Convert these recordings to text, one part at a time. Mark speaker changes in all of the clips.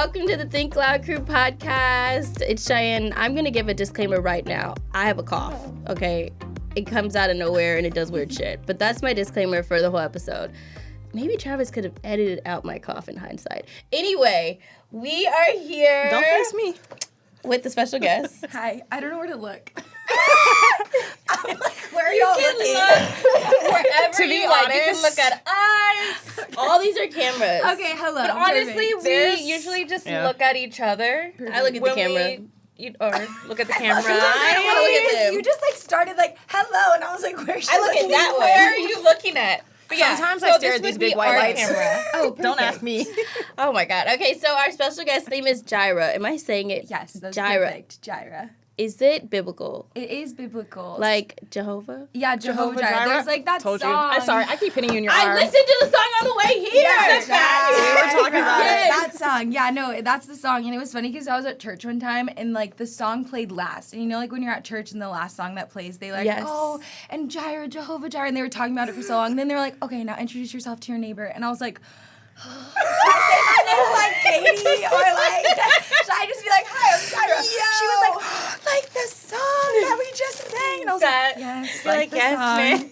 Speaker 1: welcome to the Think Loud Crew podcast. It's Cheyenne. I'm going to give a disclaimer right now. I have a cough, okay? It comes out of nowhere and it does weird shit. But that's my disclaimer for the whole episode. Maybe Travis could have edited out my cough in hindsight. Anyway, we are here.
Speaker 2: Don't face me.
Speaker 1: With the special guest.
Speaker 3: Hi. I don't know where to look. I'm like, where are y'all looking?
Speaker 1: Wherever
Speaker 2: To be
Speaker 1: you like. You can
Speaker 2: honest.
Speaker 1: look at us. All these are cameras.
Speaker 3: Okay, hello.
Speaker 4: But honestly,
Speaker 3: Perfect.
Speaker 4: we usually just
Speaker 2: Yeah.
Speaker 4: look at each other.
Speaker 1: I look at the
Speaker 4: when
Speaker 1: camera.
Speaker 4: Or look at the camera.
Speaker 1: I look at them.
Speaker 3: You just like started like hello, and I was like, where's she
Speaker 1: I look at
Speaker 3: looking?
Speaker 1: that way.
Speaker 4: Where are you looking at? But yeah,
Speaker 2: Sometimes
Speaker 4: so
Speaker 2: I stare
Speaker 4: this
Speaker 2: at these
Speaker 4: would
Speaker 2: big
Speaker 4: be
Speaker 2: white
Speaker 4: our
Speaker 2: lights.
Speaker 4: camera.
Speaker 3: Oh,
Speaker 2: Don't ask me.
Speaker 1: Oh my God. Okay, so our special guest name is Jireh. Am I saying it?
Speaker 3: Yes, that's
Speaker 1: Jireh.
Speaker 3: perfect. Jireh.
Speaker 1: Is it biblical?
Speaker 3: It is biblical.
Speaker 1: Like Jehovah?
Speaker 3: yeah, Jehovah Jireh. There's like that
Speaker 2: Told
Speaker 3: song.
Speaker 2: you. I'm sorry. I keep hitting you in your
Speaker 1: I
Speaker 2: arm.
Speaker 1: listened to the song on the way here.
Speaker 3: Yeah,
Speaker 2: We were talking about it.
Speaker 3: That song. Yeah, no, that's the song. And it was funny because I was at church one time and like the song played last. And you know, like when you're at church and the last song that plays, they like,
Speaker 1: Yes.
Speaker 3: oh, and Jireh, Jehovah Jireh. And they were talking about it for so long. And then they were like, okay, now introduce yourself to your neighbor. And I was like, should I say my name's like Katie? Or like, should I just be like, hi, I'm Jireh? She was like the song that we just sang. And I was
Speaker 4: That-
Speaker 3: like, yes,
Speaker 4: you're
Speaker 3: like
Speaker 4: like,
Speaker 3: the
Speaker 4: yes,
Speaker 3: song.
Speaker 4: ma'am.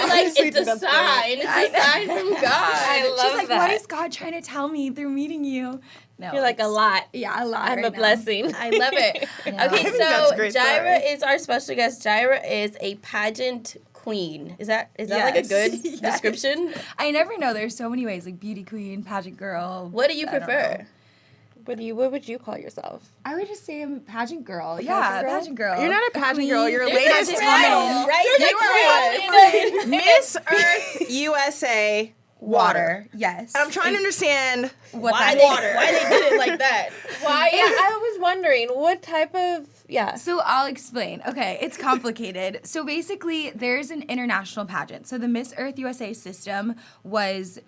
Speaker 1: I'm like,
Speaker 2: Sweet
Speaker 1: it's a
Speaker 2: enough for
Speaker 1: sign. It's a sign from God.
Speaker 4: I love
Speaker 3: She's like,
Speaker 4: that.
Speaker 3: what is God trying to tell me through meeting you? No,
Speaker 4: You're like a
Speaker 3: it's-
Speaker 4: lot.
Speaker 3: Yeah, a lot.
Speaker 4: I'm
Speaker 3: right
Speaker 4: a
Speaker 3: now.
Speaker 4: blessing.
Speaker 1: I love it.
Speaker 3: Yeah.
Speaker 1: Okay,
Speaker 2: I think that's a
Speaker 1: so
Speaker 2: great
Speaker 1: Jireh
Speaker 2: story.
Speaker 1: is our special guest. Jireh is a pageant queen. Is that like a
Speaker 3: Yes.
Speaker 1: good
Speaker 3: Yes.
Speaker 1: description?
Speaker 3: I never know. There's so many ways, like beauty queen, pageant girl.
Speaker 1: What do you
Speaker 3: I don't
Speaker 1: prefer?
Speaker 3: know.
Speaker 4: What would you call yourself?
Speaker 3: I would just say I'm a pageant girl.
Speaker 4: pageant girl?
Speaker 2: You're not a pageant
Speaker 3: queen.
Speaker 2: girl. You're a
Speaker 3: There's
Speaker 2: latest
Speaker 3: a
Speaker 2: woman.
Speaker 3: woman.
Speaker 1: Right?
Speaker 2: You are Miss Earth USA Water.
Speaker 3: Yes.
Speaker 2: I'm trying to understand
Speaker 3: what
Speaker 1: Why
Speaker 3: that
Speaker 1: they,
Speaker 3: is.
Speaker 1: why they did it like that?
Speaker 4: Why? Yeah, I was wondering what type of
Speaker 3: So I'll explain. Okay, it's complicated. So basically, there's an international pageant. So the Miss Earth USA system was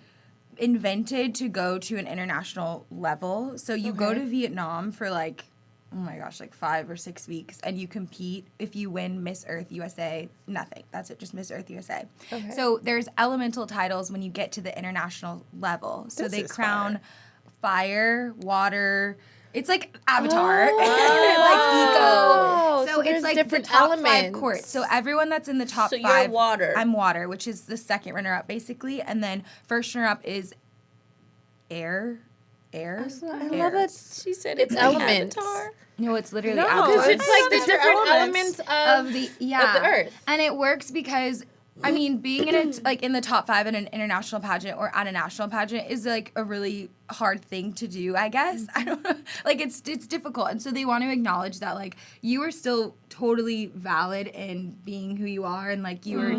Speaker 3: invented to go to an international level. So you go to Vietnam for like, oh my gosh, like 5 or 6 weeks, and you compete. If you win Miss Earth USA, nothing. That's it, just Miss Earth USA.
Speaker 4: Okay.
Speaker 3: So there's elemental titles when you get to the international level. So
Speaker 2: This
Speaker 3: they
Speaker 2: is
Speaker 3: crown fire, water. It's like Avatar,
Speaker 4: Oh.
Speaker 3: like eco.
Speaker 4: So
Speaker 3: it's
Speaker 4: there's
Speaker 3: like
Speaker 4: different
Speaker 3: the top 5
Speaker 4: elements.
Speaker 3: courts. So everyone that's in the top
Speaker 1: So
Speaker 3: 5.
Speaker 1: you're water.
Speaker 3: I'm water, which is the second runner-up, basically. And then first runner-up is air. Air?
Speaker 4: I
Speaker 3: Air.
Speaker 4: love that.
Speaker 1: She said it's
Speaker 4: It's
Speaker 1: like
Speaker 4: elements.
Speaker 1: Avatar.
Speaker 3: No, it's literally
Speaker 2: No,
Speaker 3: Avatar.
Speaker 4: Because it's like the
Speaker 2: These are
Speaker 4: different
Speaker 2: elements
Speaker 4: elements
Speaker 3: of the
Speaker 4: earth.
Speaker 3: And it works because I mean, being in in the top 5 in an international pageant or at a national pageant is like a really hard thing to do, I guess. I don't know. Like it's difficult. And so they want to acknowledge that like you are still totally valid in being who you are and like you are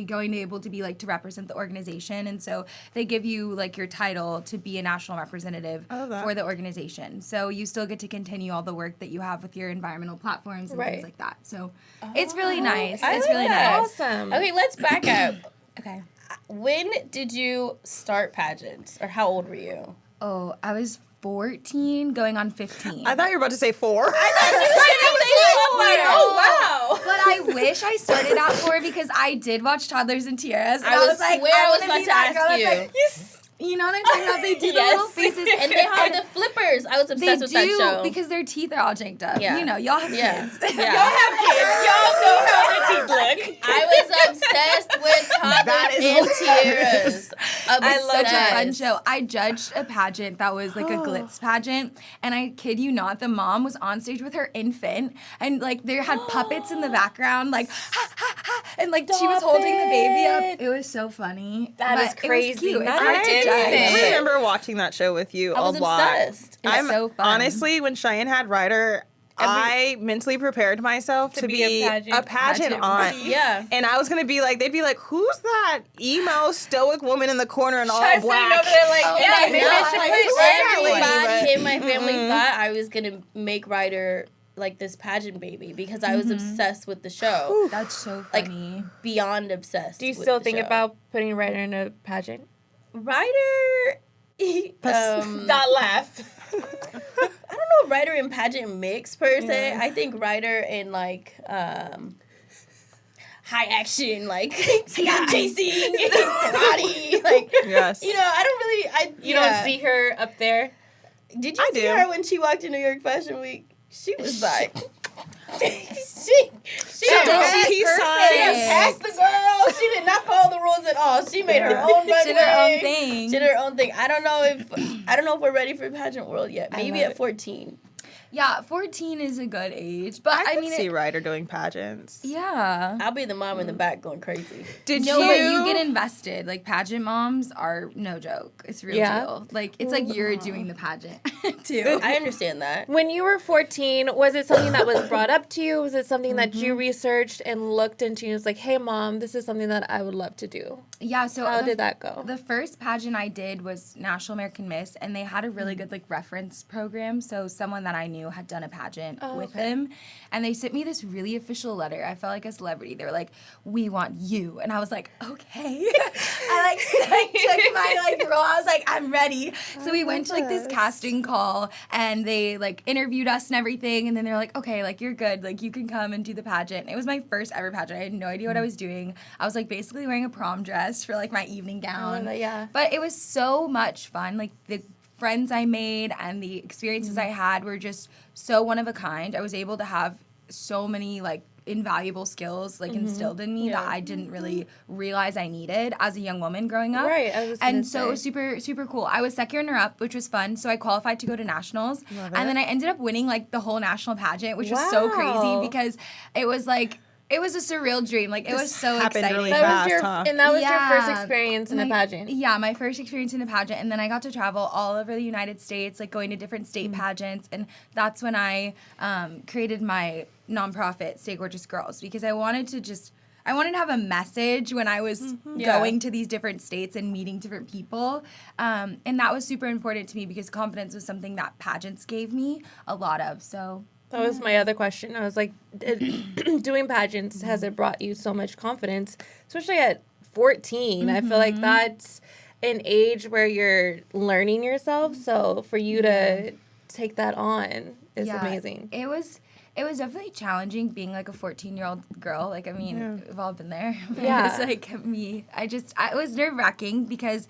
Speaker 3: going to able to be like to represent the organization. And so they give you like your title to be a national representative
Speaker 2: I love that.
Speaker 3: for the organization. So you still get to continue all the work that you have with your environmental platforms and
Speaker 1: Right.
Speaker 3: things like that. So it's really nice.
Speaker 1: I
Speaker 3: It's
Speaker 1: love
Speaker 3: really
Speaker 1: that.
Speaker 3: nice.
Speaker 4: Awesome.
Speaker 1: Okay, let's back up.
Speaker 3: Okay.
Speaker 1: When did you start pageants, or how old were you?
Speaker 3: Oh, I was 14 going on 15.
Speaker 2: I thought you were about to say 4.
Speaker 1: Oh wow!
Speaker 3: But I wish I started at 4 because I did watch Toddlers and Tiaras. And
Speaker 1: I was
Speaker 3: like,
Speaker 1: swear I was
Speaker 3: wanna
Speaker 1: about
Speaker 3: be
Speaker 1: to
Speaker 3: that
Speaker 1: ask
Speaker 3: girl that's
Speaker 1: you.
Speaker 3: like, yes. You know what I'm talking about? They do the
Speaker 1: Yes.
Speaker 3: little faces.
Speaker 1: And they have the flippers. I was
Speaker 3: They
Speaker 1: obsessed with that
Speaker 3: do
Speaker 1: show.
Speaker 3: because their teeth are all janked up.
Speaker 1: Yeah.
Speaker 3: You know, y'all have
Speaker 1: Yeah.
Speaker 3: kids.
Speaker 1: Yeah.
Speaker 4: Y'all know how their teeth look.
Speaker 1: I was obsessed with
Speaker 2: That
Speaker 1: Toddlers
Speaker 2: is
Speaker 1: and
Speaker 2: hilarious.
Speaker 1: Tiaras.
Speaker 3: I love such a fun
Speaker 1: Obsessed.
Speaker 3: show. I judged a pageant that was like a glitz pageant, and I kid you not, the mom was on stage with her infant, and like they had puppets in the background, like ha ha ha, and like she was
Speaker 4: Stop
Speaker 3: holding the baby
Speaker 4: it.
Speaker 3: up. It was so funny.
Speaker 4: That
Speaker 3: But
Speaker 4: is
Speaker 3: it was
Speaker 4: crazy.
Speaker 3: cute. It's
Speaker 4: Not
Speaker 3: hard
Speaker 4: I
Speaker 3: to
Speaker 4: did
Speaker 3: judge.
Speaker 4: anything.
Speaker 2: I remember watching that show with you
Speaker 1: I was
Speaker 2: a lot.
Speaker 1: obsessed.
Speaker 3: It's so fun.
Speaker 2: Honestly, when Cheyenne had Ryder, I mentally prepared myself to
Speaker 4: be a
Speaker 2: a pageant aunt.
Speaker 1: Yeah.
Speaker 2: And I was gonna be like, they'd be like, who's that emo stoic woman in the corner in all
Speaker 4: Shy's
Speaker 2: black?
Speaker 4: sitting over there like,
Speaker 3: Oh,
Speaker 4: yeah,
Speaker 3: my
Speaker 4: maybe
Speaker 3: God.
Speaker 4: I should
Speaker 3: Like,
Speaker 4: put
Speaker 2: really,
Speaker 1: Everybody
Speaker 2: but-
Speaker 1: in my family thought I was gonna make Ryder like this pageant baby because I was obsessed with the show.
Speaker 3: That's so
Speaker 1: Like,
Speaker 3: funny.
Speaker 1: Beyond obsessed.
Speaker 4: Do you
Speaker 1: with
Speaker 4: still
Speaker 1: the
Speaker 4: think
Speaker 1: show.
Speaker 4: about putting Ryder in a pageant?
Speaker 1: Ryder?
Speaker 4: Not laugh.
Speaker 1: I don't know if Ryder and pageant mix per se. I think Ryder and like high action, like chasing, karate, like
Speaker 2: Yes.
Speaker 1: you know. I don't really.
Speaker 4: You don't see her up there?
Speaker 1: Did you
Speaker 2: I
Speaker 1: see
Speaker 2: do.
Speaker 1: her when she walked in New York Fashion Week? She was like, she
Speaker 3: did.
Speaker 2: Peace signs.
Speaker 1: asked the girl. She did not follow the rules at all. She made her own runway.
Speaker 3: She did her own thing.
Speaker 1: She did her own thing. I don't know if we're ready for pageant world yet. Maybe at 14.
Speaker 3: Yeah, 14 is a good age, but
Speaker 2: I
Speaker 3: mean,
Speaker 2: see Ryder doing pageants.
Speaker 3: yeah.
Speaker 1: I'll be the mom in the back going crazy.
Speaker 2: Did
Speaker 3: No,
Speaker 2: you?
Speaker 3: but you get invested. Like, pageant moms are no joke. It's real deal. Like, it's like you're doing the pageant, too.
Speaker 1: I understand that.
Speaker 4: When you were 14, was it something that was brought up to you? Was it something that you researched and looked into? And was like, hey, Mom, this is something that I would love to do.
Speaker 3: Yeah, so
Speaker 4: How did that go?
Speaker 3: The first pageant I did was National American Miss, and they had a really good, like, reference program. So someone that I knew had done a pageant with them, and they sent me this really official letter. I felt like a celebrity. They were like, we want you. And I was like, okay. I took my role. I was like, I'm ready. So we went to this casting call, and they interviewed us and everything, and then they're like, okay, you're good, you can come and do the pageant. It was my first ever pageant. I had no idea what I was doing. I was basically wearing a prom dress for my evening gown.
Speaker 4: Yeah.
Speaker 3: But it was so much fun. The friends I made and the experiences I had were just so one of a kind. I was able to have so many invaluable skills instilled in me that I didn't really realize I needed as a young woman growing up.
Speaker 4: Right. I was gonna
Speaker 3: so it was super, super cool. I was second runner-up, which was fun. So I qualified to go to nationals. And then I ended up winning the whole national pageant, which was so crazy because it was it was a surreal dream. It was so exciting.
Speaker 2: Really
Speaker 4: That was
Speaker 2: fast,
Speaker 4: and that was your first experience in a pageant.
Speaker 3: Yeah, my first experience in a pageant. And then I got to travel all over the United States, going to different state pageants. And that's when I created my nonprofit, Stay Gorgeous Girls, because I wanted to have a message when I was going to these different states and meeting different people. And that was super important to me because confidence was something that pageants gave me a lot of. So
Speaker 4: That was my other question. I was like, doing pageants, has it brought you so much confidence, especially at 14? I feel like that's an age where you're learning yourself. So for you to take that on is amazing.
Speaker 3: It was definitely challenging being a 14-year-old girl. We've all been there.
Speaker 4: Yeah.
Speaker 3: It's me. It was nerve-wracking because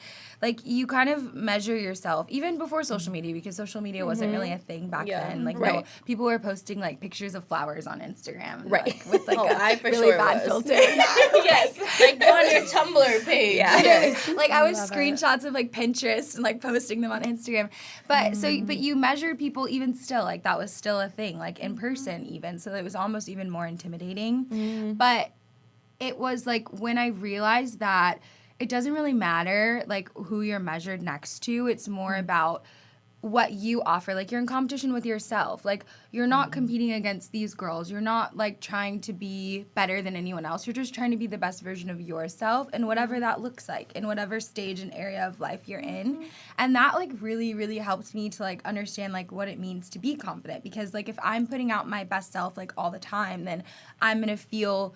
Speaker 3: you kind of measure yourself even before social media, because social media wasn't really a thing back then. No, people were posting pictures of flowers on Instagram.
Speaker 1: Right.
Speaker 3: With
Speaker 1: I for
Speaker 3: really
Speaker 1: sure
Speaker 3: bad
Speaker 1: was.
Speaker 3: filter.
Speaker 1: Yes. On your Tumblr page.
Speaker 3: Yeah.
Speaker 1: Yes.
Speaker 3: I was screenshots of Pinterest and posting them on Instagram. But but you measure people even still. That was still a thing, in person even. So it was almost even more intimidating. But it was when I realized that it doesn't really matter who you're measured next to. It's more about what you offer. You're in competition with yourself. You're not competing against these girls. You're not trying to be better than anyone else. You're just trying to be the best version of yourself, and whatever that looks like in whatever stage and area of life you're in. And that really, really helps me to understand what it means to be confident, because if I'm putting out my best self all the time, then I'm going to feel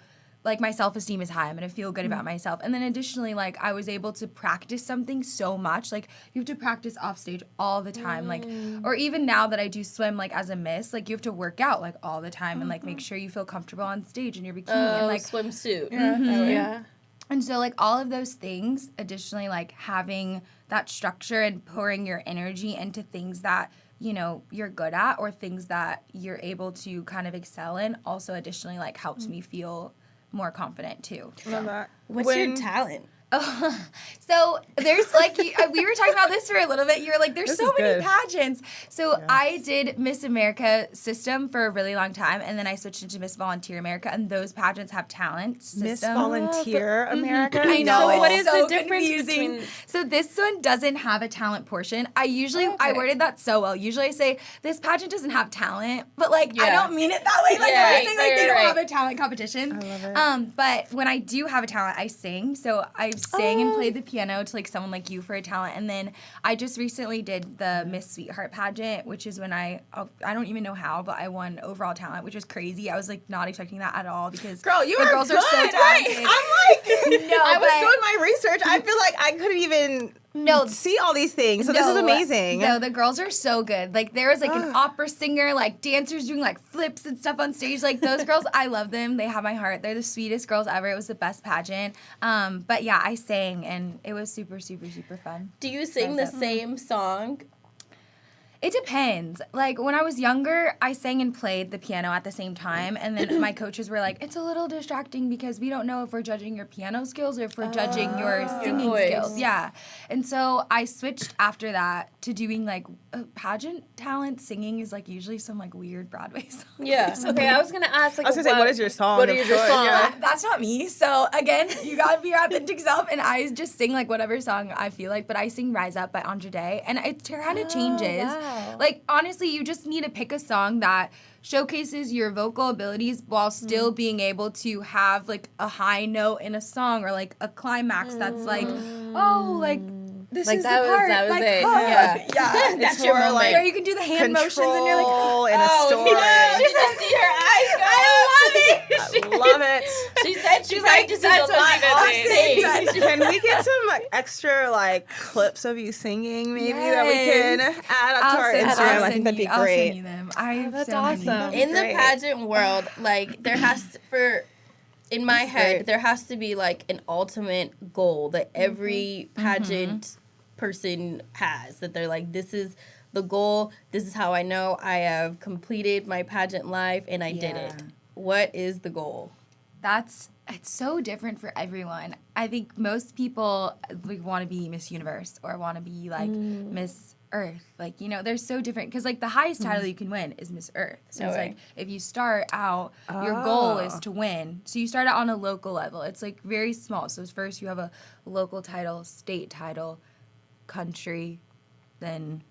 Speaker 3: my self-esteem is high. I'm going to feel good about myself. And then additionally, I was able to practice something so much. You have to practice off stage all the time. Or even now that I do swim, as a miss, you have to work out, all the time and, make sure you feel comfortable on stage in your bikini. And,
Speaker 1: swimsuit.
Speaker 4: Yeah.
Speaker 3: And so, all of those things, additionally, having that structure and pouring your energy into things that, you're good at or things that you're able to kind of excel in, also additionally, helps me feel more confident too.
Speaker 2: Love that.
Speaker 1: What's your talent?
Speaker 3: Oh, so there's we were talking about this for a little bit. You were like, there's so many pageants. So I did Miss America system for a really long time, and then I switched into Miss Volunteer America, and those pageants have talent system.
Speaker 2: Miss Volunteer America?
Speaker 3: I know.
Speaker 4: So what
Speaker 3: it's
Speaker 4: is
Speaker 3: so
Speaker 4: the difference
Speaker 3: confusing.
Speaker 4: between...
Speaker 3: So this one doesn't have a talent portion. I worded that so well. Usually I say, this pageant doesn't have talent, but I don't mean it that way. I was saying they don't have a talent competition.
Speaker 2: I love it.
Speaker 3: But when I do have a talent, I sing. So I sang and played the piano to someone like you for a talent, and then I just recently did the Miss Sweetheart pageant, which is when I don't even know how, but I won overall talent, which was crazy. I was not expecting that at all, because
Speaker 2: Girl, you
Speaker 3: the
Speaker 2: are
Speaker 3: girls
Speaker 2: good.
Speaker 3: are so talented.
Speaker 2: I'm
Speaker 3: No,
Speaker 2: I was
Speaker 3: but-
Speaker 2: doing my research. I feel like I couldn't even see all these things. So this is amazing.
Speaker 3: No, the girls are so good. There was an opera singer, dancers doing flips and stuff on stage. Those girls, I love them. They have my heart. They're the sweetest girls ever. It was the best pageant. But yeah, I sang, and it was super, super, super fun.
Speaker 1: Do you sing the same song?
Speaker 3: It depends. Like, when I was younger, I sang and played the piano at the same time. And then my coaches were like, it's a little distracting because we don't know if we're judging your piano skills or if we're judging your singing
Speaker 1: voice.
Speaker 3: skills. Yeah. And so I switched after that to doing, like, pageant talent. Singing is, like, usually some, like, weird Broadway song.
Speaker 1: Yeah.
Speaker 4: Okay, I was gonna ask. Like,
Speaker 2: I was gonna say, what is your song?
Speaker 4: What is your song?
Speaker 2: Yeah.
Speaker 3: That's not me. So, again, you gotta be your authentic self. And I just sing, like, whatever song I feel like. But I sing Rise Up by Andre Day. And it kind of changes.
Speaker 4: Wow.
Speaker 3: Like, honestly, you just need to pick a song that showcases your vocal abilities while still being able to have, like, a high note in a song or, like, a climax that's, like, oh, like, this
Speaker 4: Like,
Speaker 3: is
Speaker 4: that
Speaker 3: the
Speaker 4: was-
Speaker 3: part.
Speaker 4: that was
Speaker 3: like,
Speaker 4: it.
Speaker 3: oh.
Speaker 1: Yeah.
Speaker 3: Yeah.
Speaker 1: That's
Speaker 2: It's
Speaker 1: your
Speaker 2: more
Speaker 1: moment.
Speaker 2: like
Speaker 3: Where you can do the hand motions and you're like,
Speaker 2: control in a
Speaker 1: Oh,
Speaker 2: story.
Speaker 1: she just see her eyes go.
Speaker 2: I love it.
Speaker 1: She said she
Speaker 4: She's like,
Speaker 1: practices
Speaker 4: that's
Speaker 1: a
Speaker 4: what
Speaker 1: lot
Speaker 4: she did.
Speaker 1: on stage.
Speaker 2: Can we get some like extra like clips of you singing maybe that we can add up to our Instagram? I think that'd be
Speaker 3: I'll
Speaker 2: great.
Speaker 3: send you them. I
Speaker 4: that's
Speaker 3: so many.
Speaker 4: awesome.
Speaker 1: In the
Speaker 2: Great.
Speaker 1: pageant world, like there has to, in my head,
Speaker 4: great.
Speaker 1: there has to be like an ultimate goal that every pageant person has. That they're like, this is the goal. This is how I know I have completed my pageant life and I did it.
Speaker 3: Yeah.
Speaker 1: What is the goal?
Speaker 3: It's so different for everyone. I think most people like want to be Miss Universe or want to be like Miss Earth. Like, you know, they're so different because like the highest title you can win is Miss Earth. So it's
Speaker 1: Okay.
Speaker 3: like if you start out, your goal is to win. So you start out on a local level. It's like very small. So first you have a local title, state title, country, then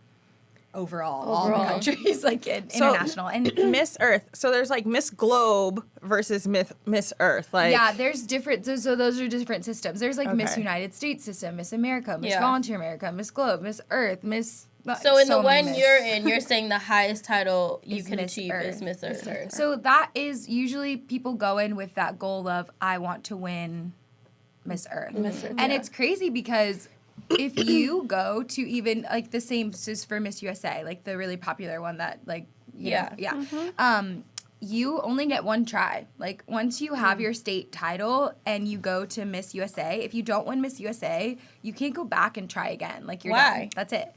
Speaker 3: overall. All the countries, like international. And
Speaker 2: Miss Earth. So there's like Miss Globe versus Miss Earth. Like
Speaker 3: yeah, there's different. So those are different systems. There's like Miss
Speaker 2: Okay.
Speaker 3: United States system, Miss America, Miss
Speaker 1: Yeah.
Speaker 3: Volunteer America, Miss Globe, Miss Earth, Miss.
Speaker 1: So in the
Speaker 3: many
Speaker 1: one
Speaker 3: Miss.
Speaker 1: you're in, you're saying the highest title you
Speaker 3: Is
Speaker 1: can
Speaker 3: Miss
Speaker 1: achieve
Speaker 3: Earth.
Speaker 1: is Miss Earth.
Speaker 3: So that is usually people go in with that goal of I want to win Miss Earth.
Speaker 4: Miss Earth,
Speaker 3: And
Speaker 4: yeah.
Speaker 3: it's crazy because if you go to even like the same is for Miss USA, like the really popular one that like you know, you only get one try. Like once you have your state title and you go to Miss USA, if you don't win Miss USA, you can't go back and try again. Like you're
Speaker 1: Why?
Speaker 3: done. That's it.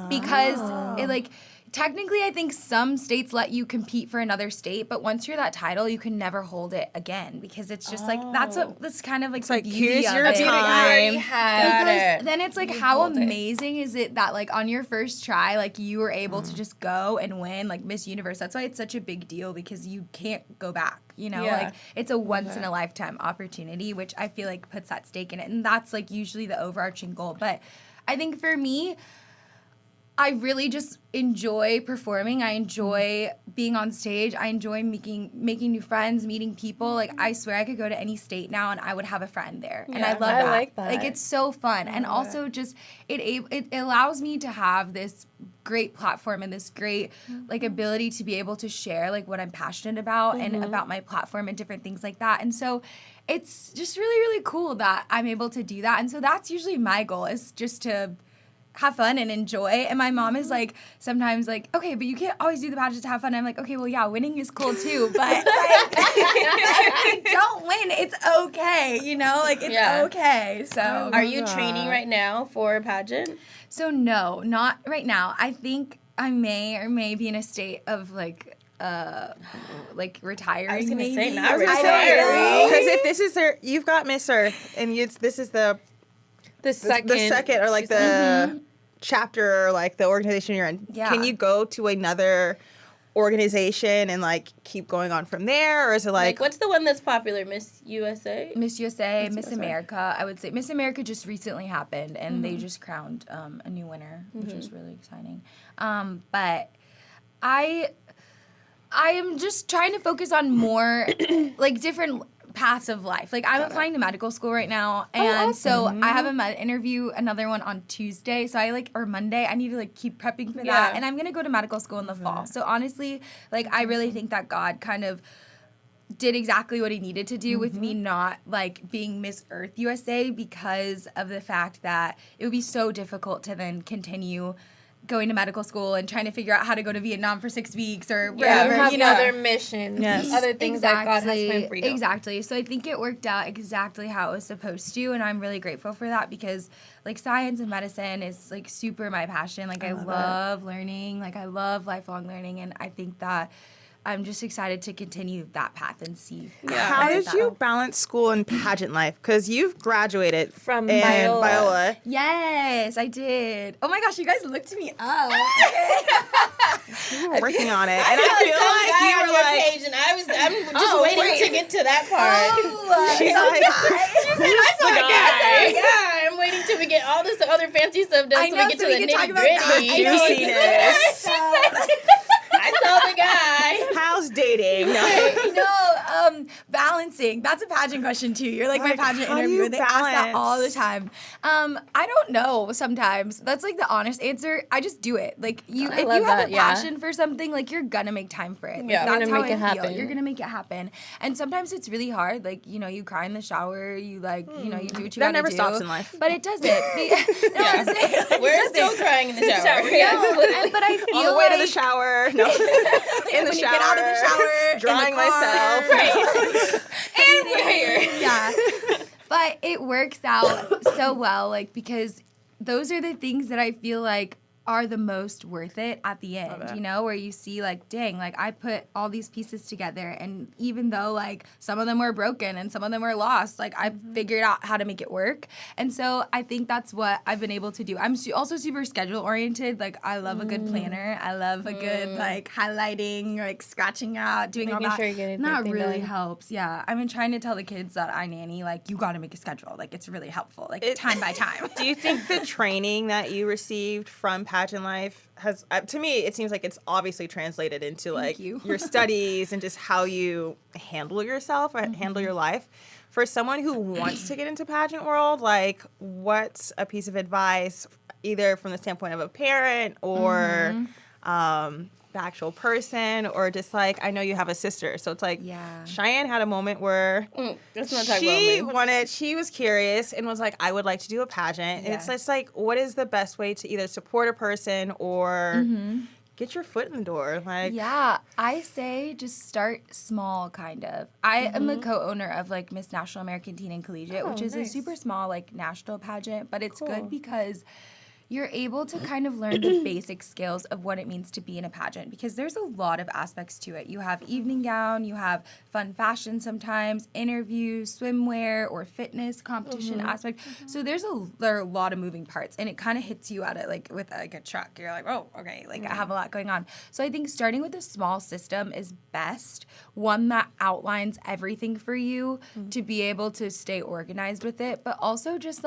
Speaker 3: Because it like technically I think some states let you compete for another state, but once you're that title, you can never hold it again because it's just like that's kind of like
Speaker 2: it's
Speaker 3: the
Speaker 2: like
Speaker 3: beauty
Speaker 2: here's
Speaker 3: of
Speaker 2: your
Speaker 3: it.
Speaker 2: time.
Speaker 1: Got
Speaker 3: Because
Speaker 1: it.
Speaker 3: then it's like how amazing is it that like on your first try like you were able to just go and win like Miss Universe. That's why it's such a big deal because you can't go back, you know?
Speaker 1: Yeah.
Speaker 3: Like it's a once in a lifetime opportunity, which I feel like puts that stake in it. And that's like usually the overarching goal. But I think for me, I really just enjoy performing. I enjoy being on stage. I enjoy making new friends, meeting people. Like I swear I could go to any state now and I would have a friend there. And I
Speaker 1: Yeah.
Speaker 3: love
Speaker 4: I
Speaker 3: that.
Speaker 4: like that.
Speaker 3: Like it's so fun. And also just it allows me to have this great platform and this great like ability to be able to share like what I'm passionate about and about my platform and different things like that. And so it's just really, really cool that I'm able to do that. And so that's usually my goal is just to have fun and enjoy. And my mom is like sometimes like, okay, but you can't always do the pageant to have fun. I'm like, okay, well, yeah, winning is cool too, but like, if you don't win, it's okay, you know, like it's
Speaker 1: Yeah.
Speaker 3: okay. So
Speaker 1: Are you training right now for a pageant?
Speaker 3: so no, not right now. I think I may or may be in a state of like retiring.
Speaker 1: I was gonna
Speaker 3: maybe.
Speaker 1: say not
Speaker 2: I was gonna
Speaker 1: retiring.
Speaker 2: say because if this is you've got Miss Earth and this is the second or like the chapter or like the organization you're in.
Speaker 3: Yeah.
Speaker 2: Can you go to another organization and like keep going on from there, or is it
Speaker 1: Like, what's the one that's popular? Miss USA?
Speaker 3: Miss USA, Miss America. I would say Miss America just recently happened, and they just crowned a new winner, which was really exciting. But I am just trying to focus on more like different paths of life. Like I'm applying to medical school right now, and so I have a med interview, another one on Tuesday. So or Monday. I need to like keep prepping for that, and I'm gonna go to medical school in the fall. So honestly, like I really think that God kind of did exactly what he needed to do with me not like being Miss Earth USA because of the fact that it would be so difficult to then continue going to medical school and trying to figure out how to go to Vietnam for 6 weeks or
Speaker 4: Yeah,
Speaker 3: wherever,
Speaker 4: you have other missions, other things that God has planned for you.
Speaker 3: Exactly. So I think it worked out exactly how it was supposed to, and I'm really grateful for that because, like, science and medicine is, like, super my passion. Like, I love learning. Like, I love lifelong learning, and I think that I'm just excited to continue that path and see.
Speaker 2: How did you balance school and pageant life? Because you've graduated
Speaker 4: from
Speaker 2: Biola.
Speaker 3: Yes, I did. Oh my gosh, you guys looked me up.
Speaker 2: You were working on it, and I feel like you were like,
Speaker 1: page, and I'm just waiting to get to that part.
Speaker 2: She's like,
Speaker 1: I saw the guy. I'm waiting till we get all this other fancy stuff done so we get to the nitty gritty.
Speaker 2: Juiciness.
Speaker 1: I saw the guy.
Speaker 2: How's dating?
Speaker 3: Balancing. That's a pageant question too. You're like my pageant
Speaker 2: how do
Speaker 3: interviewer.
Speaker 2: you
Speaker 3: They ask that
Speaker 2: balance?
Speaker 3: all the time. I don't know sometimes. That's like the honest answer. I just do it. Like if you have a passion for something, like you're gonna make time for it. Like,
Speaker 1: Yeah.
Speaker 3: that's
Speaker 4: You're gonna
Speaker 3: how
Speaker 4: make it
Speaker 3: I feel.
Speaker 4: happen.
Speaker 3: You're gonna make it happen. And sometimes it's really hard. Like, you know, you cry in the shower, you like, you know, you do what you
Speaker 2: That
Speaker 3: gotta
Speaker 2: never
Speaker 3: do.
Speaker 2: stops in life.
Speaker 3: But it doesn't.
Speaker 1: We're still crying in the shower.
Speaker 3: But I feel
Speaker 2: On the way
Speaker 3: like
Speaker 2: to the shower. No. In the
Speaker 3: when
Speaker 2: shower.
Speaker 3: you get out of the shower,
Speaker 2: Drying
Speaker 3: in the car,
Speaker 2: myself.
Speaker 3: and we're here. Yeah. But it works out so well, like, because those are the things that I feel like are the most worth it at the end, you know, where you see like, dang, like I put all these pieces together, and even though like some of them were broken and some of them were lost, like I figured out how to make it work. And so I think that's what I've been able to do. I'm also super schedule oriented. Like I love a good planner. I love a good like highlighting, like scratching out, doing all that.
Speaker 4: Sure you get
Speaker 3: And that
Speaker 4: everything
Speaker 3: really
Speaker 4: done.
Speaker 3: helps. Yeah. I've been trying to tell the kids that I nanny, like you got to make a schedule. Like it's really helpful, like time by time.
Speaker 2: Do you think the training that you received from pageant life has, to me, it seems like it's obviously translated into like your studies and just how you handle yourself or handle your life. For someone who wants to get into pageant world, like what's a piece of advice, either from the standpoint of a parent or the actual person, or just like, I know you have a sister, so it's like Cheyenne had a moment where
Speaker 1: let's not talk about me.
Speaker 2: she was curious and was like, I would like to do a pageant. And it's just like, what is the best way to either support a person or get your foot in the door? Like,
Speaker 3: I say just start small, kind of. I am the co-owner of like Miss National American Teen and Collegiate, which is a super small like national pageant, but it's good because you're able to kind of learn the basic skills of what it means to be in a pageant, because there's a lot of aspects to it. You have evening gown, you have fun fashion sometimes, interviews, swimwear, or fitness competition aspect. So there are a lot of moving parts, and it kind of hits you at it like with like a truck. You're like, oh, okay, like I have a lot going on. So I think starting with a small system is best, one that outlines everything for you to be able to stay organized with it, but also just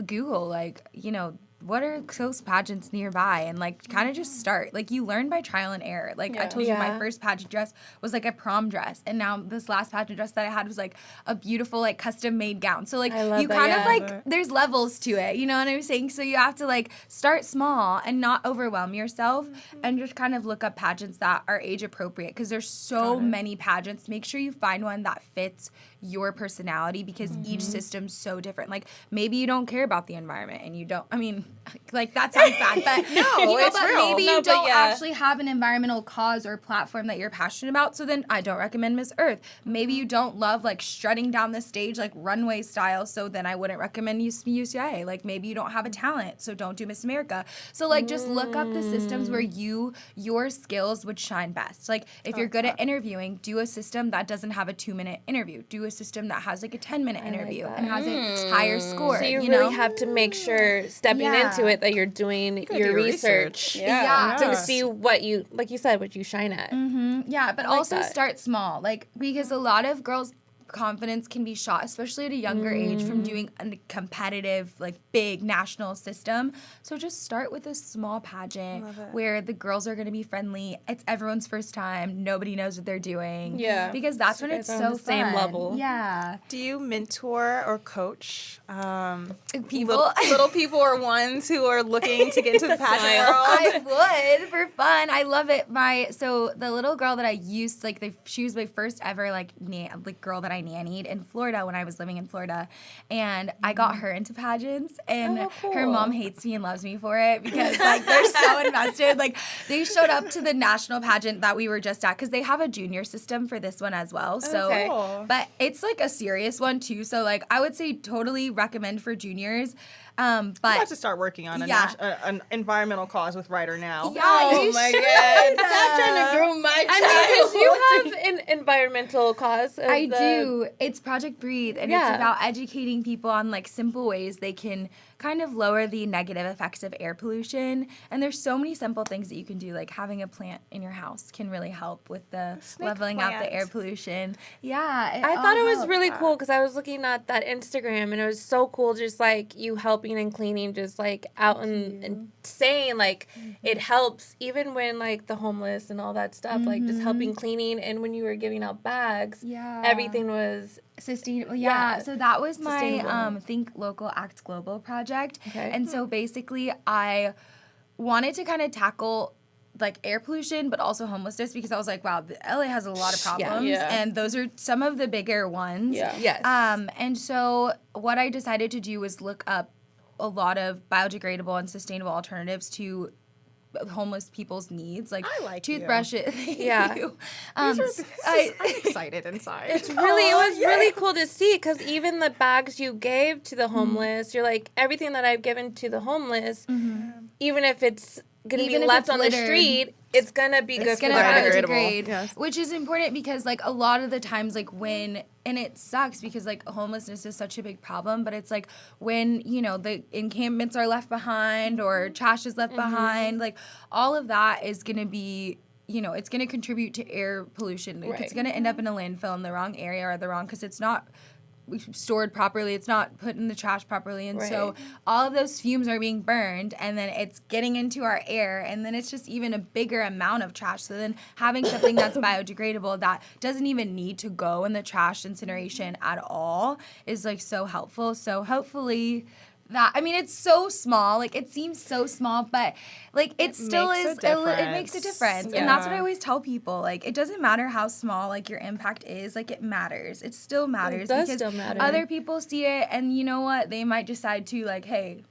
Speaker 3: Google, like, you know, what are close pageants nearby, and like kind of just start. Like you learn by trial and error. Like I told you, my first pageant dress was like a prom dress, and now this last pageant dress that I had was like a beautiful like custom made gown. So like you kind of like there's levels to it, you know what I'm saying? So you have to like start small and not overwhelm yourself, and just kind of look up pageants that are age appropriate, because there's so many pageants. Make sure you find one that fits your personality, because each system's so different. Like maybe you don't care about the environment, and you don't, I mean, like that sounds bad, but you know,
Speaker 2: it's
Speaker 3: but
Speaker 2: real.
Speaker 3: maybe you don't actually have an environmental cause or platform that you're passionate about, so then I don't recommend Miss Earth. Maybe you don't love like strutting down the stage like runway style, so then I wouldn't recommend UCA. Like maybe you don't have a talent, so don't do Miss America. So like just look up the systems where your skills would shine best. Like if you're good at interviewing, do a system that doesn't have a 2-minute interview. Do a system that has like a 10-minute interview and has a higher score.
Speaker 4: So you really
Speaker 3: know?
Speaker 4: have to make sure stepping into it that you're doing your research. To see what you, like you said, what you shine at.
Speaker 3: Yeah, but also start small. Like, because a lot of girls' confidence can be shot, especially at a younger age, from doing a competitive, like, big national system. So just start with a small pageant where the girls are going to be friendly. It's everyone's first time. Nobody knows what they're doing.
Speaker 1: Yeah.
Speaker 3: Because that's when it's so fun.
Speaker 4: Same level.
Speaker 3: Yeah.
Speaker 2: do you mentor or coach
Speaker 3: People.
Speaker 2: little people or ones who are looking to get into the pageant world?
Speaker 3: I would, for fun. I love it. So the little girl that I used, like, she was my first ever, like, girl that I I nannied in Florida when I was living in Florida, and I got her into pageants, and her mom hates me and loves me for it because like they're so invested. Like they showed up to the national pageant that we were just at because they have a junior system for this one as well. So, but it's like a serious one too. So like I would say totally recommend for juniors. But
Speaker 2: I have to start working on an environmental cause with Ryder now.
Speaker 3: Yeah,
Speaker 1: oh my God! Stop trying to groom my child.
Speaker 4: You have an environmental cause.
Speaker 3: I do. It's Project Breathe, and it's about educating people on like simple ways they can kind of lower the negative effects of air pollution. And there's so many simple things that you can do, like having a plant in your house can really help with the leveling out the air pollution. Yeah,
Speaker 4: I thought it was really cool because I was looking at that Instagram and it was so cool, just like you helping and cleaning, just like out and saying like it helps even when like the homeless and all that stuff, like just helping cleaning, and when you were giving out bags, everything was
Speaker 3: sustainable. So that was my Think Local Act Global project. And so basically I wanted to kind of tackle like air pollution but also homelessness because I was like, wow, LA has a lot of problems and those are some of the bigger ones. And so what I decided to do was look up a lot of biodegradable and sustainable alternatives to homeless people's needs, like toothbrushes.
Speaker 2: I'm excited inside.
Speaker 4: It was really cool to see because even the bags you gave to the homeless, you're like, everything that I've given to the homeless, even if it's gonna be left on the street, it's gonna be good for
Speaker 3: biodegrade, which is important because like a lot of the times like when, and it sucks because like homelessness is such a big problem, but it's like when, you know, the encampments are left behind or trash is left behind, like all of that is gonna be, you know, it's gonna contribute to air pollution. It's gonna end up in a landfill in the wrong area or the wrong, because it's not stored properly, it's not put in the trash properly, and so all of those fumes are being burned and then it's getting into our air, and then it's just even a bigger amount of trash. So then having something that's biodegradable that doesn't even need to go in the trash incineration at all is like so helpful. So hopefully that, I mean, it's so small, like it seems so small, but like it still is, it makes a difference. And that's what I always tell people, like it doesn't matter how small like your impact is, like it matters, it still matters, because other people see it and you know what, they might decide to like, hey,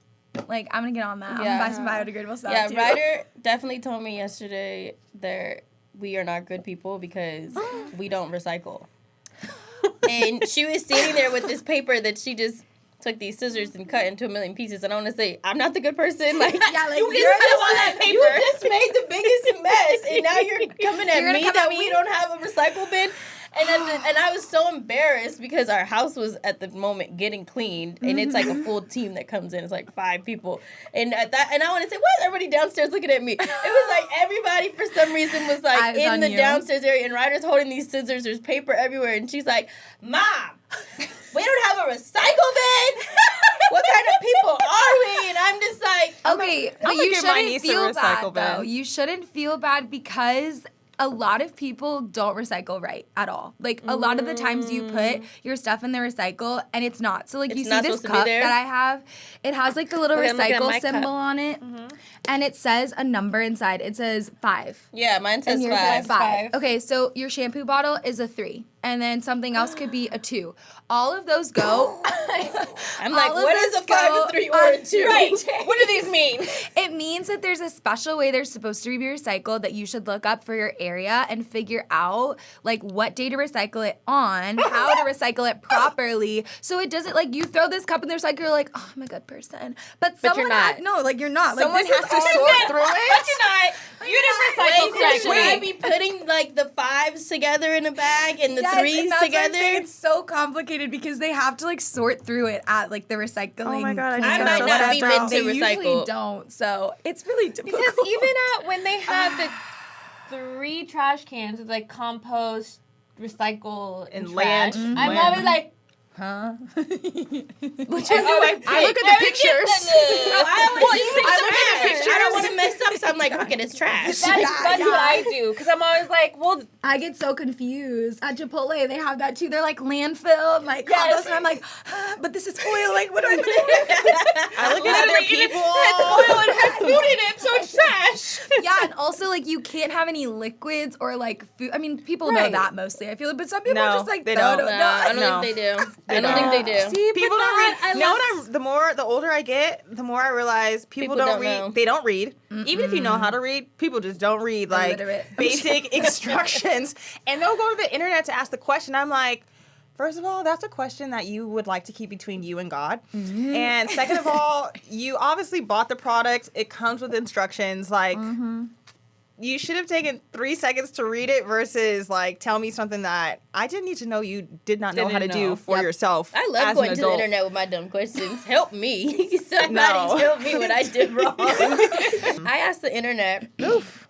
Speaker 3: like I'm gonna get on that, I'm gonna buy some biodegradable stuff too.
Speaker 1: Ryder definitely told me yesterday that we are not good people because we don't recycle. And she was sitting there with this paper that she just took these scissors and cut into a million pieces, and I want to say, I'm not the good person. Like, you just made the biggest mess, and now you're coming at me that we don't have a recycle bin. And I was so embarrassed because our house was at the moment getting cleaned, and it's like a full team that comes in. It's like 5 people, and I want to say, why is everybody downstairs looking at me? It was like everybody for some reason was like in the downstairs area, and Ryder's holding these scissors. There's paper everywhere, and she's like, "Mom, we don't have a recycle bin. What kind of people are we?" And I'm just like,
Speaker 3: okay, but you shouldn't feel bad though. You shouldn't feel bad because a lot of people don't recycle right at all. Like a lot of the times you put your stuff in the recycle and it's not. So like you see this cup that I have, it has like the little recycle symbol on it, and it says a number inside. It says 5.
Speaker 1: Yeah, mine says
Speaker 3: 5. Okay, so your shampoo bottle is a 3. And then something else could be a 2. All of those go.
Speaker 1: I'm like, what is a 5, a 3, or a 2?
Speaker 2: Right. What do these mean?
Speaker 3: It means that there's a special way they're supposed to be recycled that you should look up for your area and figure out like what day to recycle it on, how to recycle it properly, so it doesn't like you throw this cup in the recycle, you're like, oh, I'm a good person, but
Speaker 4: you're not.
Speaker 3: No, like you're not.
Speaker 2: Someone
Speaker 3: like,
Speaker 2: has to sort through it.
Speaker 1: But you're not. You didn't recycle. Would I be putting like the 5s together in a bag and the 3s together?
Speaker 3: It's so complicated because they have to like sort through it at like the recycling.
Speaker 2: Oh my God,
Speaker 1: I might not be meant to recycle.
Speaker 3: They usually don't, so it's really difficult.
Speaker 4: Because even when they have the 3 trash cans with like compost, recycle, and trash, I'm always like,
Speaker 3: huh?
Speaker 1: Which
Speaker 2: I look at the pictures.
Speaker 1: I don't want to mess up, so I'm like, look at his trash.
Speaker 4: That's what I do. Because I'm always like, well,
Speaker 3: I get so confused. At Chipotle, they have that too. They're like landfill and like condos, and I'm like, but this is oil. Like, what do I do?
Speaker 2: I look at other people.
Speaker 4: oil and has food in it, so it's trash.
Speaker 3: Yeah, and also like you can't have any liquids or like food. I mean, people know that mostly. I feel like, but some people are just like
Speaker 2: they don't.
Speaker 1: No, I don't think they do. I don't think they do.
Speaker 4: See,
Speaker 2: People don't read. The older I get, the more I realize people don't read.
Speaker 1: know.
Speaker 2: They don't read. Even if you know how to read, people just don't read like
Speaker 3: Illiterate.
Speaker 2: basic instructions. And they'll go to the internet to ask the question. I'm like, first of all, that's a question that you would like to keep between you and God. And second of all, you obviously bought the product. It comes with instructions. Like, you should have taken 3 seconds to read it versus like tell me something that I didn't need to know you did not know how to do for yourself.
Speaker 1: I love
Speaker 2: as
Speaker 1: going
Speaker 2: an
Speaker 1: to the
Speaker 2: adult.
Speaker 1: internet with my dumb questions. Help me. Somebody tell me what I did wrong. I asked the internet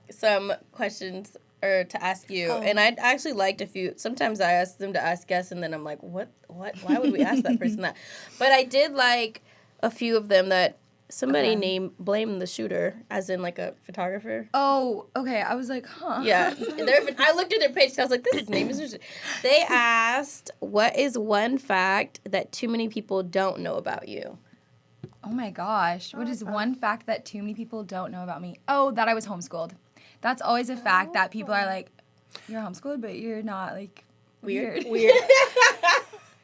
Speaker 1: some questions or to ask you, and I actually liked a few. Sometimes I ask them to ask guests, and then I'm like, what? Why would we ask that person that? But I did like a few of them that somebody blamed the shooter, as in like a photographer.
Speaker 3: Oh, okay. I was like, huh.
Speaker 1: Yeah. I looked at their page and I was like, this name is... They asked, what is one fact that too many people don't know about you?
Speaker 3: Oh my gosh. What is one fact that too many people don't know about me? Oh, that I was homeschooled. That's always a fact that people are like, you're homeschooled, but you're not like weird.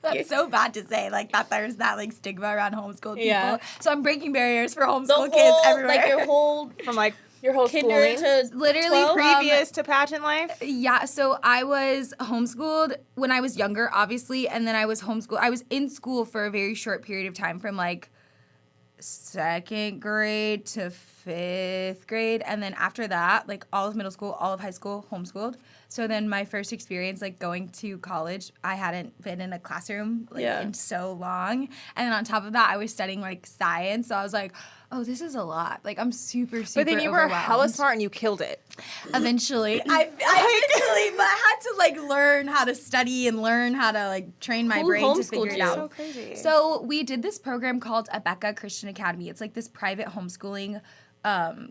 Speaker 3: That's so bad to say, like, that there's that, like, stigma around homeschooled people.
Speaker 4: Yeah.
Speaker 3: So I'm breaking barriers for homeschool kids everywhere.
Speaker 1: Like, your whole...
Speaker 2: From like
Speaker 4: your whole
Speaker 1: kinder
Speaker 4: schooling.
Speaker 1: to
Speaker 3: Literally
Speaker 1: 12?
Speaker 2: previous to pageant life.
Speaker 3: Yeah, so I was homeschooled when I was younger, obviously, and then I was homeschooled. I was in school for a very short period of time from, like, 2nd grade to 5th grade, and then after that, like, all of middle school, all of high school, homeschooled. So then my first experience, like, going to college, I hadn't been in a classroom, like, in so long. And then on top of that, I was studying, like, science. So I was like, oh, this is a lot. Like, I'm super
Speaker 2: But then you were
Speaker 3: overwhelmed.
Speaker 2: hella smart and you killed it.
Speaker 3: Eventually. I eventually, but I had to, like, learn how to study and learn how to, like, train my
Speaker 1: Who
Speaker 3: brain to
Speaker 1: homeschooled
Speaker 3: figure it
Speaker 1: you?
Speaker 3: out.
Speaker 2: So crazy.
Speaker 3: So we did this program called Abeka Christian Academy. It's, like, this private homeschooling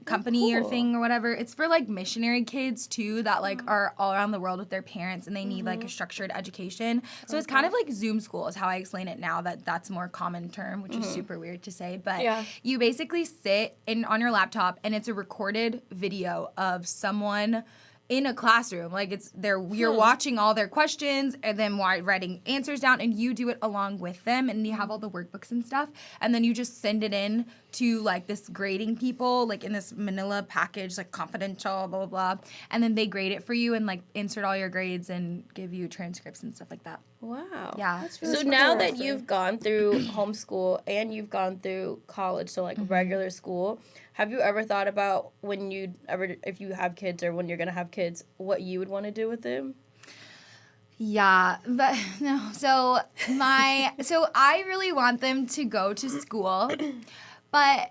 Speaker 3: company or thing or whatever. It's for like missionary kids too that like are all around the world with their parents and they need like a structured education. So it's kind of like Zoom school is how I explain it now that's a more common term, which is super weird to say. But you basically sit on your laptop and it's a recorded video of someone in a classroom. Like you're watching all their questions and then writing answers down and you do it along with them and you have all the workbooks and stuff and then you just send it in to like this grading people like in this manila package like confidential blah blah blah and then they grade it for you and like insert all your grades and give you transcripts and stuff like that.
Speaker 1: Wow.
Speaker 3: Yeah. That's
Speaker 1: really so now that you've gone through homeschool and you've gone through college, so like regular school, have you ever thought about if you have kids or when you're going to have kids, what you would want to do with them?
Speaker 3: Yeah, but no. So I really want them to go to school, but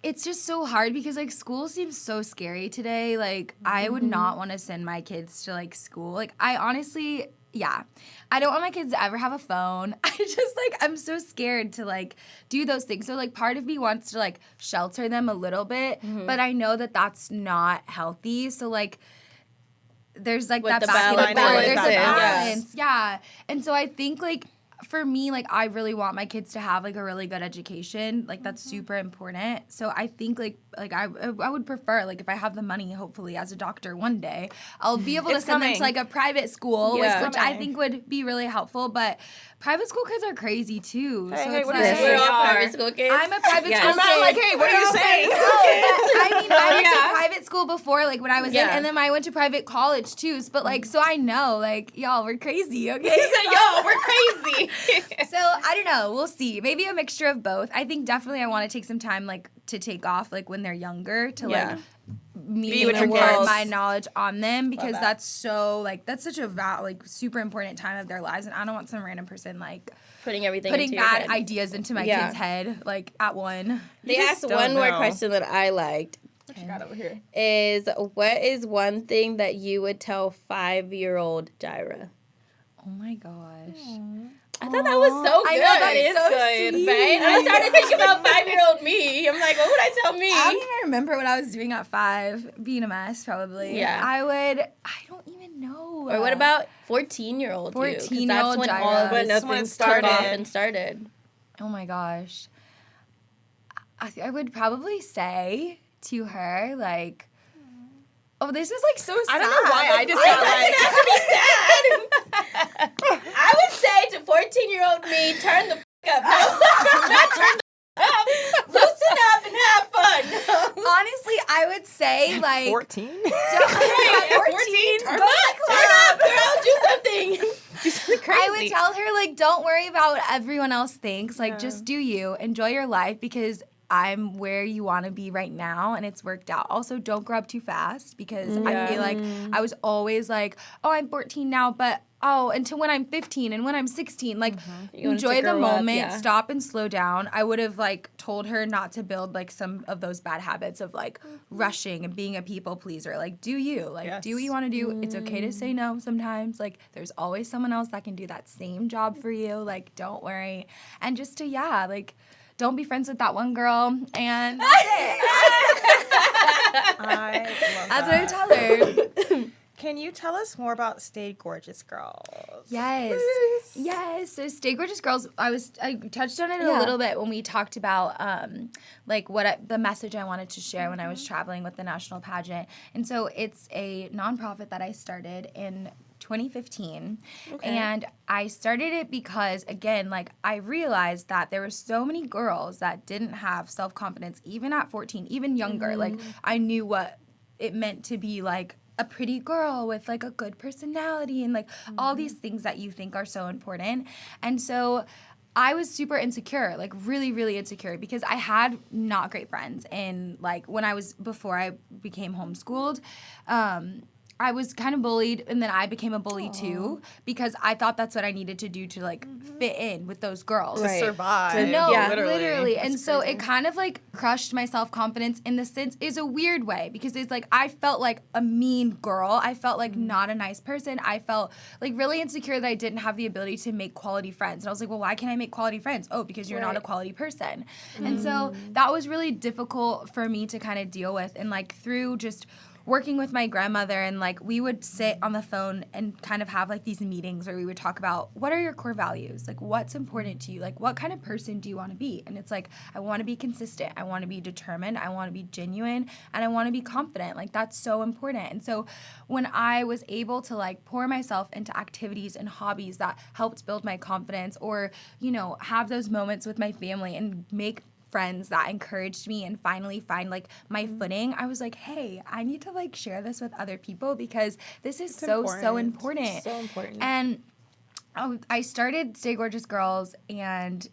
Speaker 3: it's just so hard because like school seems so scary today. Like I would not want to send my kids to like school. Like I honestly, I don't want my kids to ever have a phone. I'm so scared to like do those things. So like part of me wants to like shelter them a little bit, but I know that that's not healthy. So like there's like that back and forth. There's a balance. Yeah. And so I think like for me, like I really want my kids to have like a really good education. Like that's super important. So I think like I would prefer like if I have the money, hopefully as a doctor one day, I'll be able to send them to like a private school, which I think would be really helpful. But private school kids are crazy too.
Speaker 2: Hey, what
Speaker 3: like,
Speaker 2: are you saying?
Speaker 1: We're all private school kids.
Speaker 3: I'm a private school kid.
Speaker 2: I'm not like, hey, what are you saying?
Speaker 3: I mean, I went to private school before, like when I was in, and then I went to private college too. But like, so I know, like, y'all, we're crazy, okay?
Speaker 1: Y'all, we're crazy.
Speaker 3: So I don't know. We'll see. Maybe a mixture of both. I think definitely I want to take some time, like, to take off, like when they're younger, to like me and impart my knowledge on them because that's so like that's such a super important time of their lives, and I don't want some random person like putting bad ideas into my kid's head like at one.
Speaker 1: They asked one more question that I liked.
Speaker 2: What you got over here?
Speaker 1: Is what is one thing that you would tell 5-year-old Jireh?
Speaker 3: Oh my gosh.
Speaker 1: I thought that was so good.
Speaker 3: I know, that
Speaker 1: is
Speaker 3: so
Speaker 1: good,
Speaker 3: sweet.
Speaker 1: right? I started thinking about 5-year-old me. I'm like, what would I tell me?
Speaker 3: I don't even remember what I was doing at 5. Being a mess, probably.
Speaker 1: Yeah.
Speaker 3: I don't even know.
Speaker 1: Or what about 14-year-old you? 'Cause
Speaker 3: 14-year-old
Speaker 1: that's when
Speaker 3: Jireh.
Speaker 1: all of
Speaker 2: When
Speaker 1: this
Speaker 2: nothing
Speaker 1: took off
Speaker 2: started.
Speaker 1: and started.
Speaker 3: Oh my gosh. I would probably say to her, like, oh, this is like so sad.
Speaker 2: I don't know why I just got like.
Speaker 1: I would say to 14-year-old me, turn the up. Not turn the up. Loosen up and have fun.
Speaker 3: Honestly, I would say, like,
Speaker 2: 14?
Speaker 3: 14.
Speaker 1: Turn up, girl. Do something.
Speaker 3: I would tell her, like, don't worry about what everyone else thinks. Like, just do you. Enjoy your life because I'm where you want to be right now and it's worked out. Also, don't grow up too fast because I feel like I was always like, oh, I'm 14 now, but until when I'm 15 and when I'm 16, like enjoy the moment, stop and slow down. I would have like told her not to build like some of those bad habits of like rushing and being a people pleaser. Like do you, like do what you want to do. It's okay to say no sometimes. Like there's always someone else that can do that same job for you. Like don't worry. And just to, like, don't be friends with that one girl, and that's it.
Speaker 2: I love
Speaker 3: That's what I tell her.
Speaker 2: Can you tell us more about Stay Gorgeous Girls?
Speaker 3: Yes. So Stay Gorgeous Girls, I touched on it a little bit when we talked about like the message I wanted to share when I was traveling with the national pageant. And so it's a nonprofit that I started in 2015. And I started it because, again, like I realized that there were so many girls that didn't have self-confidence, even at 14, even younger. Like I knew what it meant to be like a pretty girl with like a good personality and like all these things that you think are so important. And so I was super insecure, like really, really insecure because I had not great friends. And like before I became homeschooled, I was kind of bullied, and then I became a bully too because I thought that's what I needed to do to like fit in with those girls.
Speaker 2: To survive.
Speaker 3: No,
Speaker 2: literally.
Speaker 3: literally. And so it kind of like crushed my self-confidence in the sense, is a weird way because it's like I felt like a mean girl. I felt like not a nice person. I felt like really insecure that I didn't have the ability to make quality friends. And I was like, well, why can't I make quality friends? Oh, because you're not a quality person. And so that was really difficult for me to kind of deal with. And like through just working with my grandmother, and like we would sit on the phone and kind of have like these meetings where we would talk about what are your core values, like what's important to you, like what kind of person do you want to be. And it's like I want to be consistent, I want to be determined, I want to be genuine, and I want to be confident. Like that's so important. And so when I was able to like pour myself into activities and hobbies that helped build my confidence, or have those moments with my family and make friends that encouraged me and finally find like my footing, I was like, hey, I need to like share this with other people because this is so important.
Speaker 4: So important.
Speaker 3: And I started Stay Gorgeous Girls, and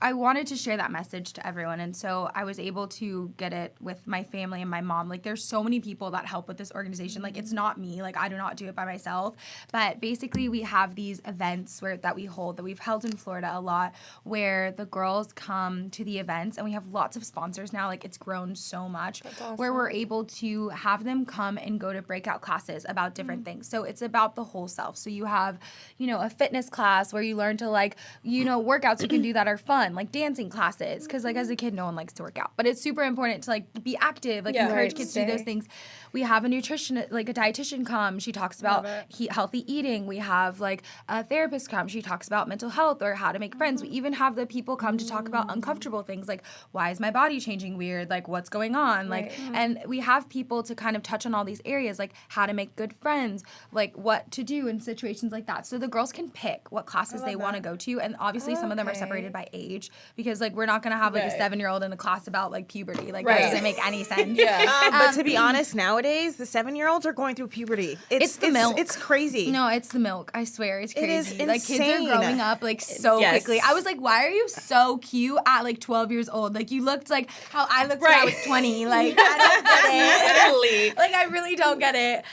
Speaker 3: I wanted to share that message to everyone. And so I was able to get it with my family and my mom. Like there's so many people that help with this organization. Like it's not me, like I do not do it by myself. But basically we have these events that we've held in Florida a lot, where the girls come to the events, and we have lots of sponsors now. Like it's grown so much. That's awesome. Where we're able to have them come and go to breakout classes about different things. So it's about the whole self. So you have, a fitness class where you learn to like, workouts you can do that are fun, like dancing classes, because like as a kid no one likes to work out, but it's super important to like be active, like encourage kids to do those things. We have a nutritionist, like a dietitian come, she talks about healthy eating. We have like a therapist come, she talks about mental health or how to make friends. We even have the people come to talk about uncomfortable things, like why is my body changing weird, like what's going on, like and we have people to kind of touch on all these areas, like how to make good friends, like what to do in situations like that, so the girls can pick what classes they want to go to. And obviously some of them are separated by age, because like we're not going to have like a 7-year-old in a class about like puberty, like that doesn't make any sense.
Speaker 2: But to be honest, nowadays the 7-year-olds are going through puberty.
Speaker 3: It's the milk.
Speaker 2: It's crazy.
Speaker 3: No, it's the milk. I swear, it's crazy.
Speaker 2: It is insane.
Speaker 3: Like kids are growing up like so quickly. I was like, why are you so cute at like 12 years old? Like you looked like how I looked when I was 20. Like I don't get it.
Speaker 1: Literally.
Speaker 3: Like I really don't get it.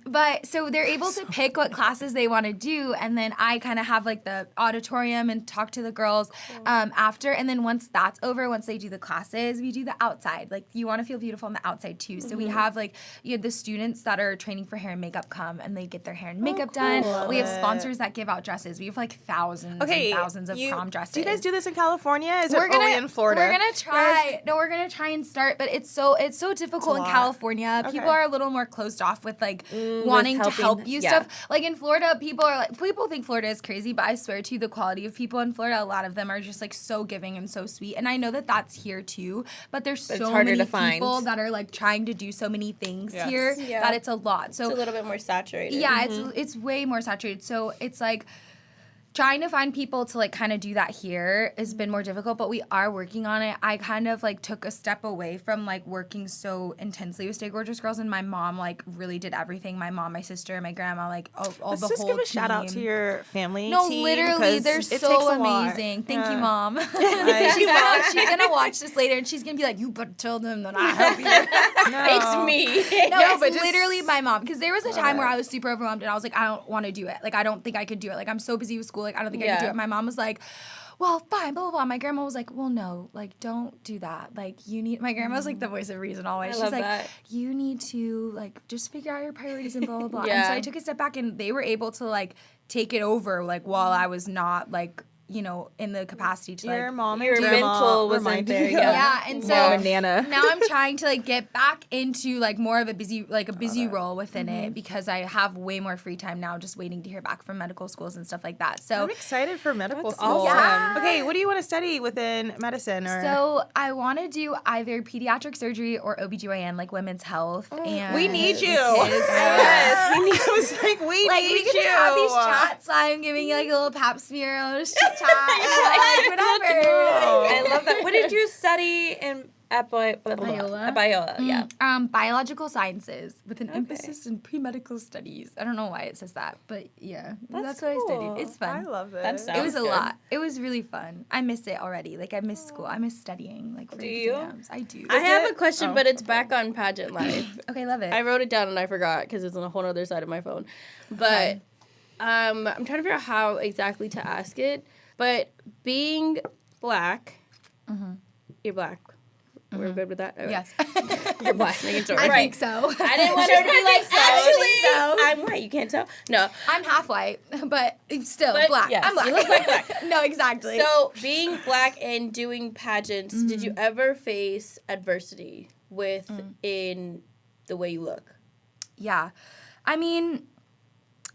Speaker 3: But so they're able to pick what classes they want to do, and then I kind of have like the auditorium and talk to the girls. after. And then once that's over, once they do the classes, we do the outside. Like, you want to feel beautiful on the outside too. So we have like, the students that are training for hair and makeup come and they get their hair and makeup done. We have sponsors that give out dresses. We have like thousands and thousands of prom dresses.
Speaker 2: Do you guys do this in California? Is it only in Florida?
Speaker 3: We're gonna try. No, we're gonna try and start, but it's so difficult in California. Okay. People are a little more closed off with like wanting to help you stuff. Like in Florida, people think Florida is crazy, but I swear to you, the quality of people in Florida, a lot of them are just like so giving and so sweet. And I know that that's here too, but there's so many people that are like trying to do so many things here that it's a lot. So
Speaker 1: it's a little bit more saturated.
Speaker 3: Yeah, it's way more saturated. So it's like trying to find people to like kind of do that here has been more difficult, but we are working on it. I kind of like took a step away from like working so intensely with Stay Gorgeous Girls, and my mom like really did everything. My mom, my sister, my grandma, like all the whole team. Let's just give a
Speaker 2: shout out to your family.
Speaker 3: No,
Speaker 2: team,
Speaker 3: literally, they're so amazing. Thank you, Mom. She's gonna watch this later, and she's gonna be like, "You better tell them that I help you."
Speaker 1: It's me.
Speaker 3: No, it's literally my mom. Because there was a time where I was super overwhelmed, and I was like, I don't want to do it. Like, I don't think I could do it. Like, I'm so busy with school. Like, I don't think I can do it. My mom was like, well, fine, blah, blah, blah. My grandma was like, well, no, like, don't do that. Like, my grandma was like the voice of reason always. She's like, you need to, like, just figure out your priorities and blah, blah, blah. And so I took a step back, and they were able to, like, take it over, like, while I was not, like, in the capacity to
Speaker 2: your
Speaker 3: like
Speaker 2: mom
Speaker 4: your mental wasn't there.
Speaker 3: Yeah, and so
Speaker 2: Nana.
Speaker 3: now I'm trying to like get back into like more of a busy role within it, because I have way more free time now, just waiting to hear back from medical schools and stuff like that. So
Speaker 2: I'm excited for medical school.
Speaker 3: Awesome. Yeah.
Speaker 2: Okay, what do you want to study within medicine? Or
Speaker 3: so I want to do either pediatric surgery or OBGYN, like women's health. And
Speaker 2: we need you.
Speaker 3: Yes,
Speaker 2: we need. I was like, we
Speaker 3: like
Speaker 2: need
Speaker 3: we can
Speaker 2: you.
Speaker 3: just have these chats. I'm giving you like a little pap smear, a little chat, like whatever.
Speaker 4: I love that. What did you study in at Biola? At Biola, yeah.
Speaker 3: Biological sciences with an emphasis in pre-medical studies. I don't know why it says that, but yeah, that's what I studied. It's fun.
Speaker 2: I love it.
Speaker 3: It was a lot. It was really fun. I miss it already. Like, I miss school. I miss studying. Like, for exams. I do.
Speaker 1: I have a question, but it's back on pageant life.
Speaker 3: Okay, love it.
Speaker 1: I wrote it down and I forgot because it's on a whole other side of my phone. But I'm trying to figure out how exactly to ask it. But being black, you're black. We're good with that? Okay.
Speaker 3: Yes.
Speaker 1: You're black. Making sure.
Speaker 3: I think so.
Speaker 1: I didn't want her to be like, actually, I'm white. You can't tell. No.
Speaker 3: I'm half white, but still black.
Speaker 1: Yes,
Speaker 3: I'm black.
Speaker 1: You look like black.
Speaker 3: No, exactly.
Speaker 1: So, being black and doing pageants, did you ever face adversity within the way you look?
Speaker 3: Yeah. I mean,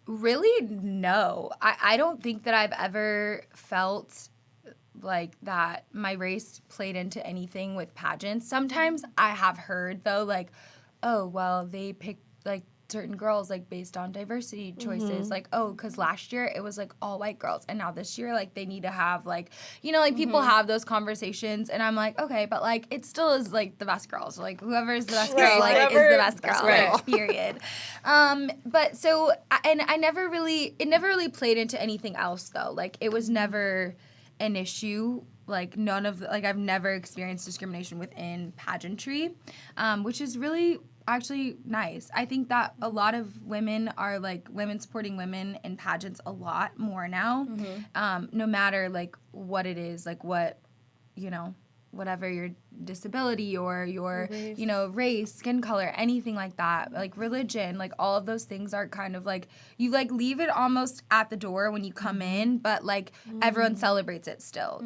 Speaker 3: really, no. I don't think that I've ever felt like that my race played into anything with pageants. Sometimes I have heard, though, like, oh, well, they picked, like, certain girls, like, based on diversity choices. Like, oh, because last year it was, like, all white girls. And now this year, like, they need to have, like, like, people have those conversations. And I'm like, okay, but, like, it still is, like, the best girls. Like, whoever is the best girl, like, is the best girl. Like, period. But so, and it never really played into anything else, though. Like, it was never an issue. Like, I've never experienced discrimination within pageantry, which is really actually nice. I think that a lot of women are, like, women supporting women in pageants a lot more now, no matter, like, what it is, like, what, whatever your disability or your, race, skin color, anything like that, like religion, like all of those things are kind of like, you like leave it almost at the door when you come in, but like everyone celebrates it still,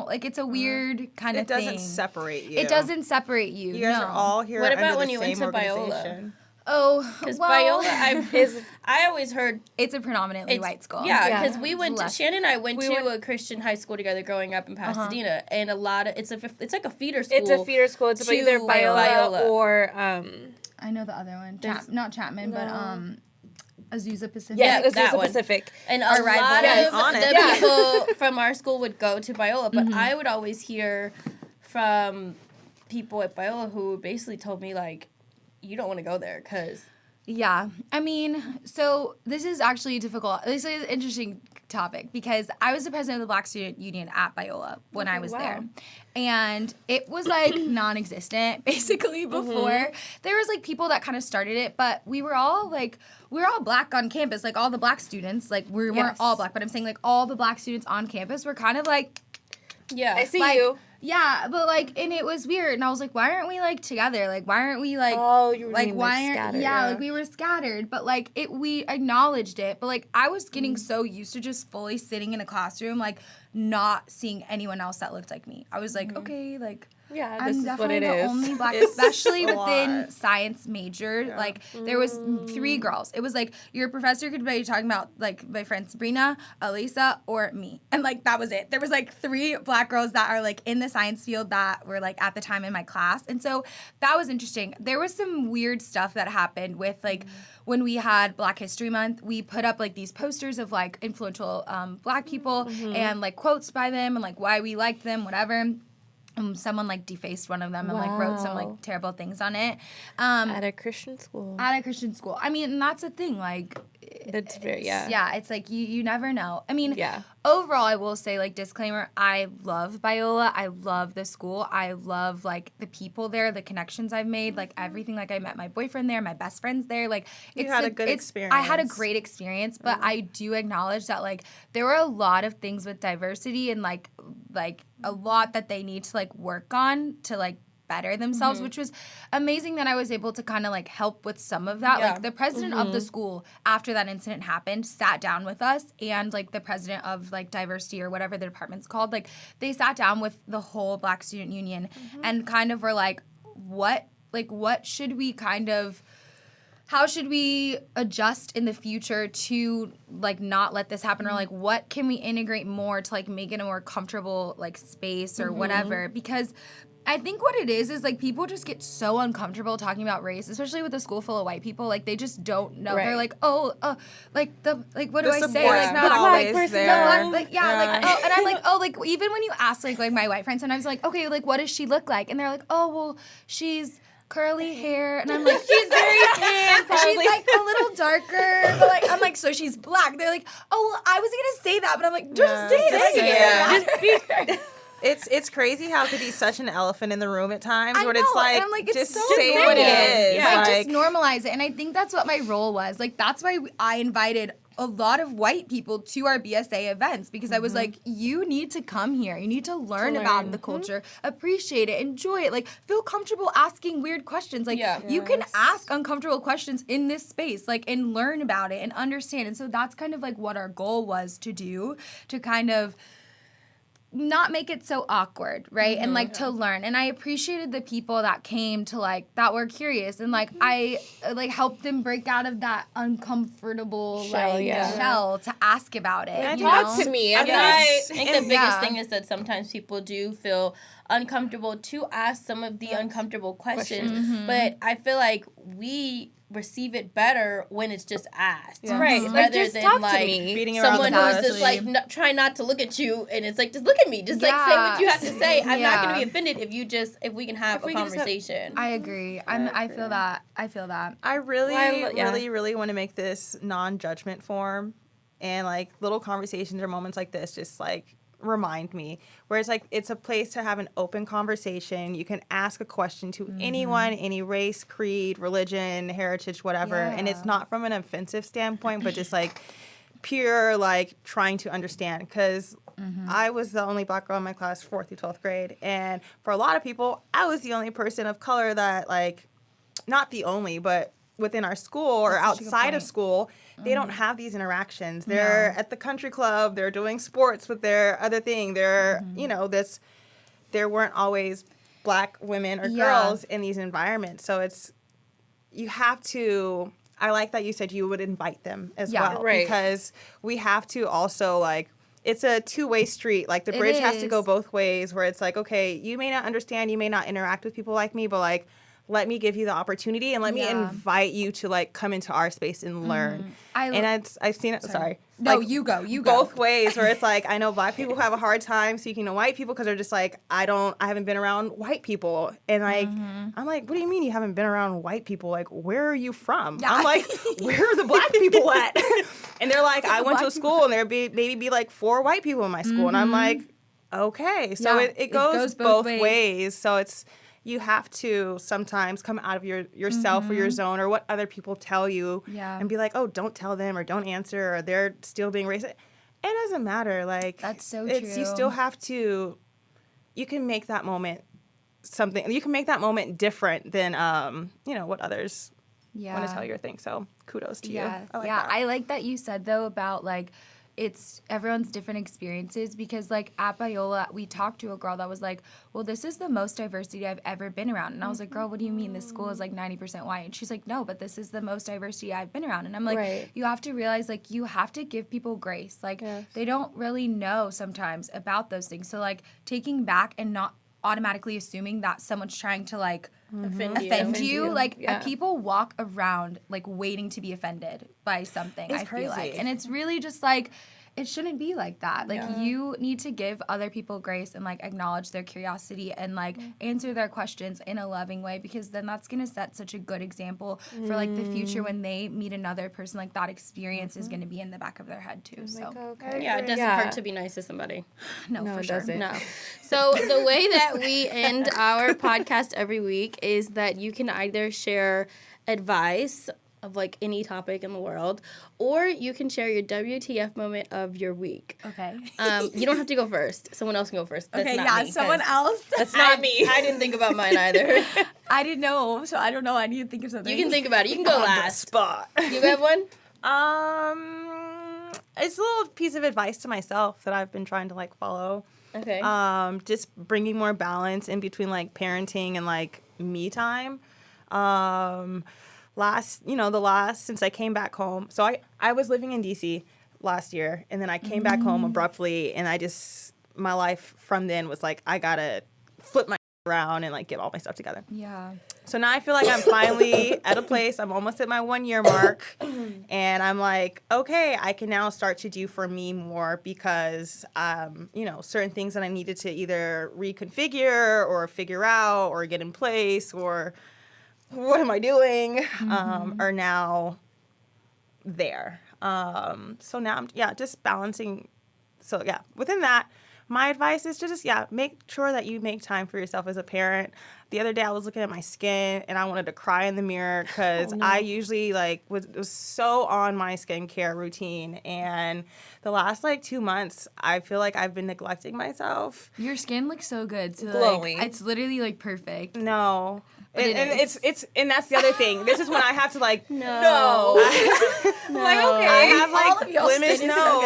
Speaker 3: like it's a weird kind of thing.
Speaker 2: It doesn't separate you.
Speaker 3: It doesn't separate you.
Speaker 2: You guys are all here.
Speaker 1: What about
Speaker 2: under
Speaker 1: when
Speaker 2: the
Speaker 1: you
Speaker 2: same
Speaker 1: went to Biola?
Speaker 2: organization.
Speaker 3: Oh,
Speaker 1: because Biola, I always heard
Speaker 3: it's a predominantly white school.
Speaker 1: Yeah, because we went to Shannon and I went to a Christian high school together growing up in Pasadena, and a lot of it's like a feeder school.
Speaker 4: It's a feeder school. It's either Biola or
Speaker 3: I know the other one, not Chapman, but Azusa Pacific.
Speaker 4: Yeah, Azusa Pacific.
Speaker 1: And a lot of the people from our school would go to Biola, but I would always hear from people at Biola who basically told me, like, you don't want to go there because...
Speaker 3: Yeah. I mean, so this is actually difficult. This is an interesting topic because I was the president of the Black Student Union at Biola when I was there. And it was, like, non-existent, basically, before. There was, like, people that kind of started it, but we were all black on campus. Like, all the black students, like, we weren't all black, but I'm saying, like, all the black students on campus were kind of, like...
Speaker 1: Yeah.
Speaker 4: I see
Speaker 3: like,
Speaker 4: you.
Speaker 3: Yeah, but like, and it was weird, and I was like, why aren't we like together? Like, why aren't we like?
Speaker 4: Oh, you were
Speaker 3: like,
Speaker 4: being,
Speaker 3: why aren't?
Speaker 4: scattered.
Speaker 3: Yeah, like we were scattered, but like we acknowledged it, but like I was getting so used to just fully sitting in a classroom, like not seeing anyone else that looked like me. I was like, okay, like.
Speaker 4: Yeah,
Speaker 3: I'm
Speaker 4: this is what
Speaker 3: definitely
Speaker 4: it
Speaker 3: the
Speaker 4: is.
Speaker 3: only black,
Speaker 2: It's
Speaker 3: especially
Speaker 2: a
Speaker 3: within
Speaker 2: lot.
Speaker 3: science major.
Speaker 2: Yeah.
Speaker 3: Like there was 3 girls. It was like your professor could be talking about like my friend Sabrina, Elisa, or me, and like that was it. There was like 3 black girls that are like in the science field that were like at the time in my class, and so that was interesting. There was some weird stuff that happened with like when we had Black History Month. We put up like these posters of like influential black people and like quotes by them and like why we liked them, whatever. Someone like defaced one of them and like wrote some like terrible things on it.
Speaker 4: At a Christian school.
Speaker 3: At a Christian school. I mean, and that's the thing. Like,
Speaker 4: That's very, yeah.
Speaker 3: Yeah, it's like you never know. I mean,
Speaker 4: Yeah.
Speaker 3: overall, I will say, like, disclaimer, I love Biola. I love the school. I love, like, the people there, the connections I've made, like, everything. Like, I met my boyfriend there, my best friends there. Like,
Speaker 2: You had a good experience.
Speaker 3: I had a great experience, but I do acknowledge that, like, there were a lot of things with diversity and, like a lot that they need to, like, work on to, like, better themselves, which was amazing that I was able to kind of like help with some of that.
Speaker 1: Yeah.
Speaker 3: Like the president of the school, after that incident happened, sat down with us, and like the president of like diversity or whatever the department's called, like they sat down with the whole Black Student Union and kind of were like, what should we kind of, how should we adjust in the future to like not let this happen, or like what can we integrate more to like make it a more comfortable like space or whatever? Because I think what it is like people just get so uncomfortable talking about race, especially with a school full of white people. Like they just don't know.
Speaker 4: Right.
Speaker 3: They're like, oh, what do
Speaker 2: The
Speaker 3: I say?
Speaker 2: support's
Speaker 3: Like
Speaker 2: not
Speaker 3: the
Speaker 2: always
Speaker 3: black person,
Speaker 2: there.
Speaker 3: like and I'm like, oh, like even when you ask like my white friends, sometimes like, okay, like what does she look like? And they're like, oh, well, she's curly hair, and I'm like, she's very tan, she's like a little darker, but like I'm like, so she's black. They're like, oh, well, I was gonna say that, but I'm like, just say it.
Speaker 2: Yeah. It's crazy how it could be such an elephant in the room at times,
Speaker 3: I
Speaker 2: where
Speaker 3: know,
Speaker 2: it's like,
Speaker 3: and I'm like, it's
Speaker 2: just
Speaker 3: so
Speaker 2: say
Speaker 3: normal.
Speaker 2: what it is.
Speaker 1: Yeah.
Speaker 3: Like,
Speaker 2: Like,
Speaker 3: just normalize it, and I think that's what my role was. Like, that's why I invited a lot of white people to our BSA events, because I was like, you need to come here. You need to learn about the culture, appreciate it, enjoy it. Like, feel comfortable asking weird questions. Like, you can ask uncomfortable questions in this space, like, and learn about it and understand. And so that's kind of like what our goal was to do, to kind of not make it so awkward, right? And like to learn. And I appreciated the people that came to like, that were curious, and like I like helped them break out of that uncomfortable shell to ask about it.
Speaker 4: Talk to me.
Speaker 1: I think the biggest
Speaker 3: Yeah.
Speaker 1: thing is that sometimes people do feel uncomfortable to ask some of the uncomfortable questions, but I feel like we receive it better when it's just asked,
Speaker 4: Right. Like,
Speaker 1: rather
Speaker 4: just
Speaker 1: than
Speaker 4: talk to
Speaker 1: like
Speaker 4: me.
Speaker 2: beating around
Speaker 1: someone
Speaker 2: the
Speaker 1: who's
Speaker 2: bush.
Speaker 1: just like try not to look at you, and it's like, just look at me, just like say what you have to say. I'm not going to be offended if we can have a conversation.
Speaker 3: I agree. I feel that.
Speaker 2: I really,
Speaker 4: yeah.
Speaker 2: really want to make this non-judgment form, and like little conversations or moments like this just like remind me, where it's like it's a place to have an open conversation. You can ask a question to anyone, any race, creed, religion, heritage, whatever, and it's not from an offensive standpoint, but just like pure like trying to understand. Because I was the only black girl in my class 4th through 12th grade, and for a lot of people, I was the only person of color that like, not the only, but within our school or outside of school, they don't have these interactions. They're at the country club, they're doing sports with their other thing. They're, there weren't always black women or girls in these environments. So you have to, I like that you said you would invite them as well.
Speaker 4: Right.
Speaker 2: Because we have to also like, it's a two-way street. Like the bridge has to go both ways, where it's like, okay, you may not understand, you may not interact with people like me, but like, let me give you the opportunity and let me invite you to like come into our space and learn. I've seen it. Sorry.
Speaker 3: No,
Speaker 2: like,
Speaker 3: you go.
Speaker 2: Both ways, where it's like, I know black people have a hard time speaking to white people because they're just like, I haven't been around white people. And like, I'm like, what do you mean you haven't been around white people? Like, where are you from? Yeah. I'm like, where are the black people at? And they're like, I went to a school and there'd maybe like 4 white people in my school. And I'm like, okay. So it goes both ways. So you have to sometimes come out of yourself or your zone or what other people tell you and be like, oh, don't tell them or don't answer or they're still being racist. It doesn't matter. Like,
Speaker 3: that's so true.
Speaker 2: You still have to you can make that moment something. You can make that moment different than what others want to tell you or think. So kudos to you.
Speaker 3: I like that you said though about like it's everyone's different experiences, because like at Biola we talked to a girl that was like, well, this is the most diversity I've ever been around. And I was like, girl, what do you mean? This school is like 90% white. And she's like, no, but this is the most diversity I've been around. And I'm like, you have to realize like you have to give people grace. Like they don't really know sometimes about those things. So like taking back and not automatically assuming that someone's trying to like offend you. Like people walk around like waiting to be offended by something. I feel like, and it's really just like it shouldn't be like that. Like you need to give other people grace and like acknowledge their curiosity and like answer their questions in a loving way, because then that's gonna set such a good example for like the future when they meet another person. Like that experience is gonna be in the back of their head too. So
Speaker 1: yeah, it doesn't hurt to be nice to somebody.
Speaker 3: No, for sure.
Speaker 1: No. So the way that we end our podcast every week is that you can either share advice of like any topic in the world, or you can share your WTF moment of your week.
Speaker 3: Okay.
Speaker 1: You don't have to go first. Someone else can go first. That's not me,
Speaker 3: someone else.
Speaker 1: That's not me. I didn't think about mine either.
Speaker 3: I didn't know, so I don't know. I need to think of something.
Speaker 1: You can think about it. You can go last.
Speaker 2: Spot.
Speaker 1: You have one?
Speaker 2: It's a little piece of advice to myself that I've been trying to like follow.
Speaker 1: Okay.
Speaker 2: Just bringing more balance in between like parenting and like me time. Since I came back home, so I was living in DC last year, and then I came back home abruptly, and my life from then was like, I gotta flip my around and like get all my stuff together.
Speaker 3: Yeah.
Speaker 2: So now I feel like I'm finally at a place, I'm almost at my 1 year mark, and I'm like, okay, I can now start to do for me more, because, certain things that I needed to either reconfigure or figure out or get in place or what am I doing, are now there. So now I'm, just balancing. So, within that, my advice is to just, make sure that you make time for yourself as a parent. The other day I was looking at my skin and I wanted to cry in the mirror, because I usually was so on my skincare routine. And the last 2 months, I feel like I've been neglecting myself.
Speaker 3: Your skin looks so good. So,
Speaker 4: glowing.
Speaker 3: It's literally perfect.
Speaker 2: No.
Speaker 3: And
Speaker 2: that's the other thing. This is when I have to
Speaker 1: no.
Speaker 2: No.
Speaker 1: Okay.
Speaker 2: I have blemish. No.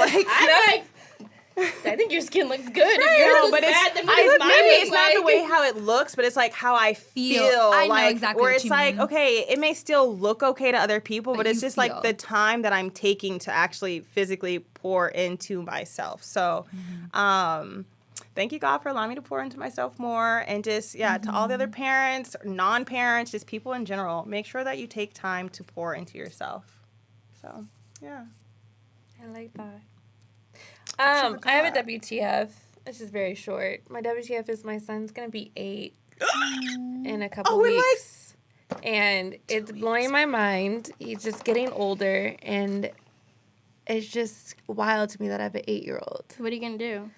Speaker 1: I think your skin looks good.
Speaker 2: No, but it's
Speaker 1: it's
Speaker 2: not the way how it looks, but it's like how I feel.
Speaker 3: I know exactly
Speaker 2: where
Speaker 3: what
Speaker 2: it's
Speaker 3: you
Speaker 2: like,
Speaker 3: mean.
Speaker 2: okay, it may still look okay to other people, but it's just
Speaker 3: feel.
Speaker 2: like the time that I'm taking to actually physically pour into myself. So, thank you, God, for allowing me to pour into myself more. And just, to all the other parents, non-parents, just people in general, make sure that you take time to pour into yourself. So, yeah.
Speaker 4: I like that. I have a WTF. It's just very short. My WTF is my son's going to be 8 in a couple weeks. And it's blowing my mind. He's just getting older. And it's just wild to me that I have an 8-year-old.
Speaker 1: What are you going to do?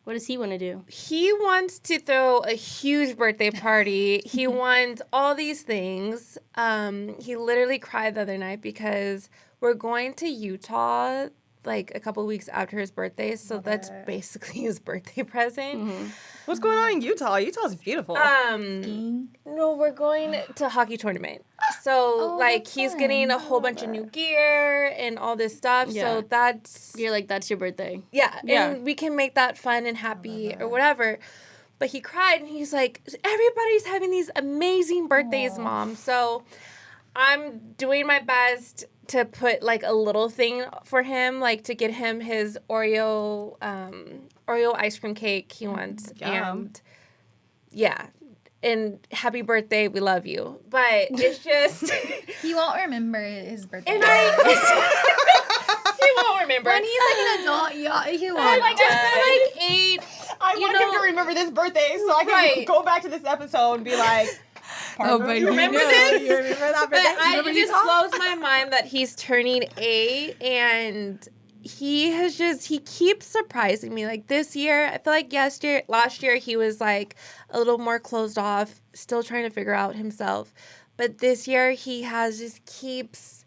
Speaker 1: What does he want to do?
Speaker 4: He wants to throw a huge birthday party. He wants all these things. He literally cried the other night because we're going to Utah a couple weeks after his birthday, so that's basically his birthday present.
Speaker 1: Mm-hmm.
Speaker 2: What's going on in Utah? Utah's beautiful.
Speaker 4: No, we're going to hockey tournament. So he's getting a whole bunch of new gear and all this stuff.
Speaker 1: Yeah.
Speaker 4: So that's
Speaker 1: that's your birthday.
Speaker 4: Yeah, and we can make that fun and happy or whatever. But he cried and he's like, everybody's having these amazing birthdays, Mom. So I'm doing my best to put a little thing for him, to get him his Oreo ice cream cake he wants.
Speaker 2: Yum.
Speaker 4: And and happy birthday, we love you. But it's just
Speaker 3: He won't remember his birthday.
Speaker 4: and he won't remember.
Speaker 3: When he's an adult, he won't.
Speaker 4: I'm 8.
Speaker 2: I want him to remember this birthday so I can go back to this episode and be like,
Speaker 3: but
Speaker 2: you remember this?
Speaker 3: You remember that birthday?
Speaker 4: It just blows my mind that he's turning 8 and he keeps surprising me. This year, I feel like last year he was a little more closed off, still trying to figure out himself. But this year he just keeps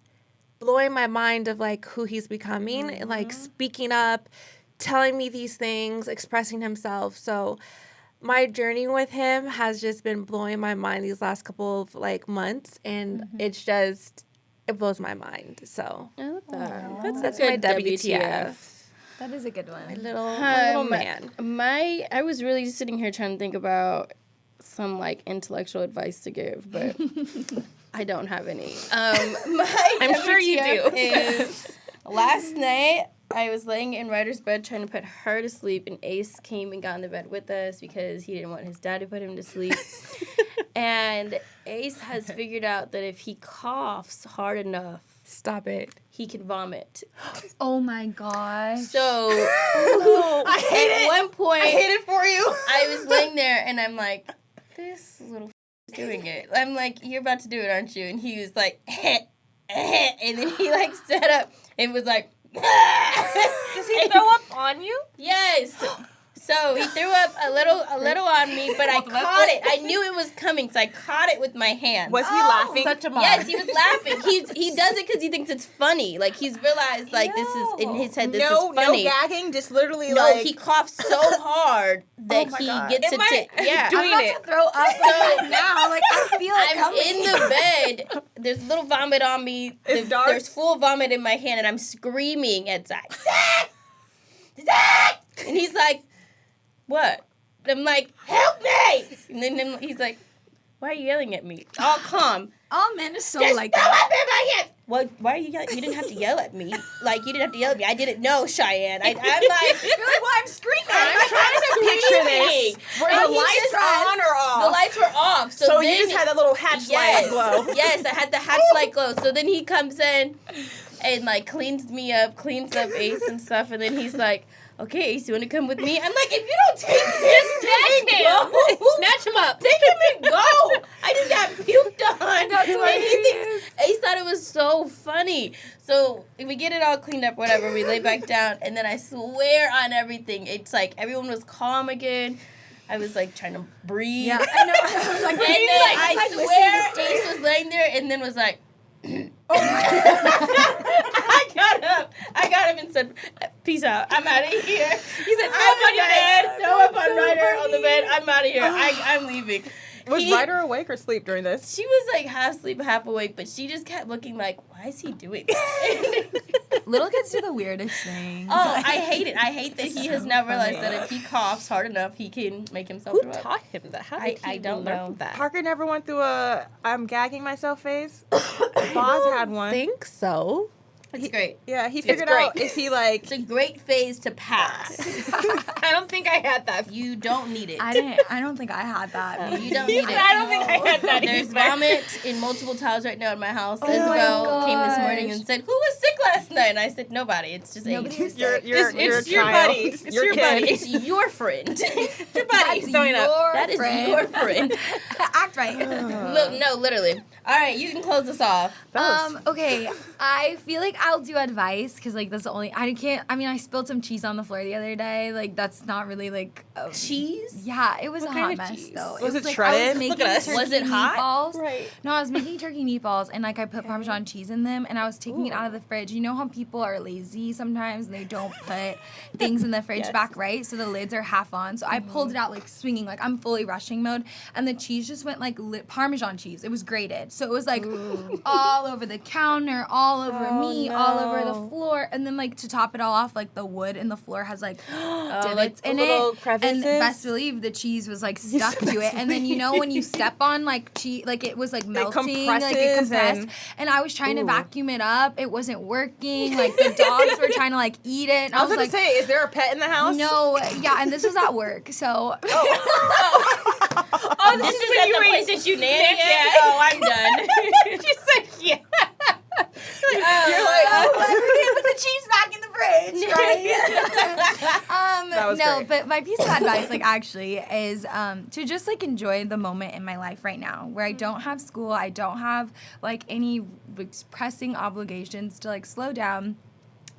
Speaker 4: blowing my mind of who he's becoming and speaking up, telling me these things, expressing himself. So my journey with him has just been blowing my mind these last couple of like months, and it blows my mind. So
Speaker 1: I love that.
Speaker 4: that's
Speaker 1: a
Speaker 4: my
Speaker 1: good
Speaker 4: WTF.
Speaker 3: That is a good one.
Speaker 4: My little man.
Speaker 1: I was really sitting here trying to think about some like intellectual advice to give, but I don't have any. I'm
Speaker 4: sure you do.
Speaker 1: Is last night I was laying in Ryder's bed trying to put her to sleep, and Ace came and got in the bed with us because he didn't want his dad to put him to sleep. And Ace has figured out that if he coughs hard enough,
Speaker 4: Stop it.
Speaker 1: he can vomit.
Speaker 3: Oh my gosh.
Speaker 1: So
Speaker 2: I hate
Speaker 1: at
Speaker 2: it.
Speaker 1: one point,
Speaker 2: I hate it for you.
Speaker 1: I was laying there and I'm like, this little is doing it. I'm like, you're about to do it, aren't you? And he was like, and then he like stood up and was like,
Speaker 4: Does he throw up on you?
Speaker 1: yes. So he threw up a little on me, but I caught it. I knew it was coming, so I caught it with my hand.
Speaker 2: Was he laughing?
Speaker 4: Such a mom.
Speaker 1: Yes, he was laughing. He does it because he thinks it's funny. Like he's realized like this is in his head. This is funny.
Speaker 2: No gagging, just literally
Speaker 1: No,
Speaker 2: like.
Speaker 1: he coughs so hard that
Speaker 2: my
Speaker 1: he
Speaker 2: God.
Speaker 1: gets
Speaker 4: Am
Speaker 1: it.
Speaker 4: I
Speaker 1: Yeah,
Speaker 4: doing
Speaker 3: I'm
Speaker 4: it?
Speaker 3: about to throw up right now. Like, I feel it
Speaker 1: I'm
Speaker 3: coming.
Speaker 1: in the bed. There's a little vomit on me.
Speaker 2: It's dark.
Speaker 1: There's full vomit in my hand, and I'm screaming at Zach. Zach! Zach! And he's like, what? I'm like, help me! And then he's like, why are you yelling at me? All calm.
Speaker 3: All men is so
Speaker 1: Just
Speaker 3: like
Speaker 1: throw
Speaker 3: that.
Speaker 1: up in my hand. Well, why are you yelling? You didn't have to yell at me. Like, you didn't have to yell at me. I didn't know, Cheyenne. I'm like,
Speaker 3: You're like, well, I'm screaming.
Speaker 2: I'm trying to picture this. Were
Speaker 1: And
Speaker 2: the
Speaker 1: he
Speaker 2: lights
Speaker 1: just
Speaker 2: on or off?
Speaker 1: the lights were off. So
Speaker 2: So
Speaker 1: then,
Speaker 2: you just had that little hatch light glow.
Speaker 1: Yes, I had the hatch light glow. So then he comes in and like cleans me up, cleans up Ace and stuff, and then he's like, okay, Ace, you want to come with me? I'm like, if you don't take this and go,
Speaker 4: Snatch him up.
Speaker 1: take him and go. I just got puked on.
Speaker 3: That's
Speaker 1: And he thinks, Ace thought it was so funny. So we get it all cleaned up, whatever. We lay back down, and then I swear on everything, it's like everyone was calm again. I was like trying to breathe.
Speaker 3: Yeah, I know. I was like,
Speaker 1: And then I swear Ace was laying there and then was like, I got up and said, peace out. I'm out of here. He said, throw up on your bed. Throw up on Ryder on the bed. I'm out of here. I'm leaving.
Speaker 2: Was Ryder awake or asleep during this?
Speaker 1: She was like half asleep, half awake, but she just kept looking like, why is he doing that?
Speaker 3: Little kids do the weirdest things.
Speaker 1: Oh, I hate it. I hate that he has now realized that if he coughs hard enough, he can make himself
Speaker 4: Who
Speaker 1: throw up.
Speaker 4: taught him that? How did
Speaker 1: I
Speaker 4: he
Speaker 1: don't
Speaker 4: learn
Speaker 1: know.
Speaker 4: that?
Speaker 2: Parker never went through a I'm gagging myself phase. Boz had one.
Speaker 4: I think so.
Speaker 1: It's great.
Speaker 2: Yeah, he figured
Speaker 4: great.
Speaker 2: out if he like.
Speaker 1: It's a great phase to pass.
Speaker 4: I don't think I had that.
Speaker 1: You don't need it.
Speaker 3: I don't think I had that.
Speaker 1: You don't need it.
Speaker 4: I don't think I had that
Speaker 1: There's
Speaker 4: either.
Speaker 1: vomit in multiple towels right now in my house.
Speaker 3: Oh my
Speaker 1: Isabel came this morning
Speaker 3: gosh.
Speaker 1: and said, who was sick last night? And I said, nobody. It's just
Speaker 3: Nobody
Speaker 1: Ace.
Speaker 3: was
Speaker 2: You're
Speaker 3: sick.
Speaker 4: It's your
Speaker 2: child.
Speaker 4: buddy. It's
Speaker 2: your
Speaker 4: your
Speaker 2: kid.
Speaker 4: buddy.
Speaker 1: It's your friend.
Speaker 4: Your buddy
Speaker 3: That's
Speaker 4: throwing up.
Speaker 3: your
Speaker 1: That is
Speaker 3: friend.
Speaker 1: your friend.
Speaker 3: Act right.
Speaker 1: No, literally. All right, you can close this off.
Speaker 3: Okay, I feel like I'll do advice because like that's the only I spilled some cheese on the floor the other day. Like that's not really like
Speaker 1: Cheese?
Speaker 3: Yeah, it was
Speaker 4: What
Speaker 3: a
Speaker 4: kind
Speaker 3: hot
Speaker 4: of
Speaker 3: mess
Speaker 4: cheese?
Speaker 3: though.
Speaker 2: Was it
Speaker 3: like, I
Speaker 2: shredded?
Speaker 3: was making
Speaker 4: Look at us.
Speaker 3: turkey
Speaker 1: Was it hot?
Speaker 3: meatballs.
Speaker 4: Right.
Speaker 3: No, I was making turkey meatballs and like I put Parmesan cheese in them and I was taking it out of the fridge. You know how people are lazy sometimes and they don't put things in the fridge
Speaker 1: Yes.
Speaker 3: back right, so the lids are half on. So I pulled it out like swinging, like I'm fully rushing mode, and the cheese just went like Parmesan cheese. It was grated, so it was like all over the counter, all over me, all over the floor, and then like to top it all off, like the wood in the floor has like divots in
Speaker 4: little
Speaker 3: it,
Speaker 4: crevices?
Speaker 3: and best believe the cheese was like stuck to it. And then you know when you step on like cheese, like it was like melting, like it
Speaker 2: compresses
Speaker 3: compressed. And I was trying to vacuum it up, it wasn't working. Like the dogs were trying to like eat it. And
Speaker 2: I was gonna
Speaker 3: like,
Speaker 2: say, is there a pet in the house?
Speaker 3: no, yeah, and this was at work, so.
Speaker 4: Oh,
Speaker 1: This is
Speaker 4: when
Speaker 1: at
Speaker 4: you
Speaker 1: the
Speaker 4: were-
Speaker 1: place that you nanny
Speaker 4: Yeah.
Speaker 1: at? Oh, I'm done.
Speaker 4: She said, yeah.
Speaker 2: You're like,
Speaker 3: Put the cheese back in the fridge, right?
Speaker 2: That was
Speaker 3: no,
Speaker 2: great.
Speaker 3: but my piece of advice, like, actually, is to just like enjoy the moment in my life right now, where I don't have school, I don't have like any like, pressing obligations, to like slow down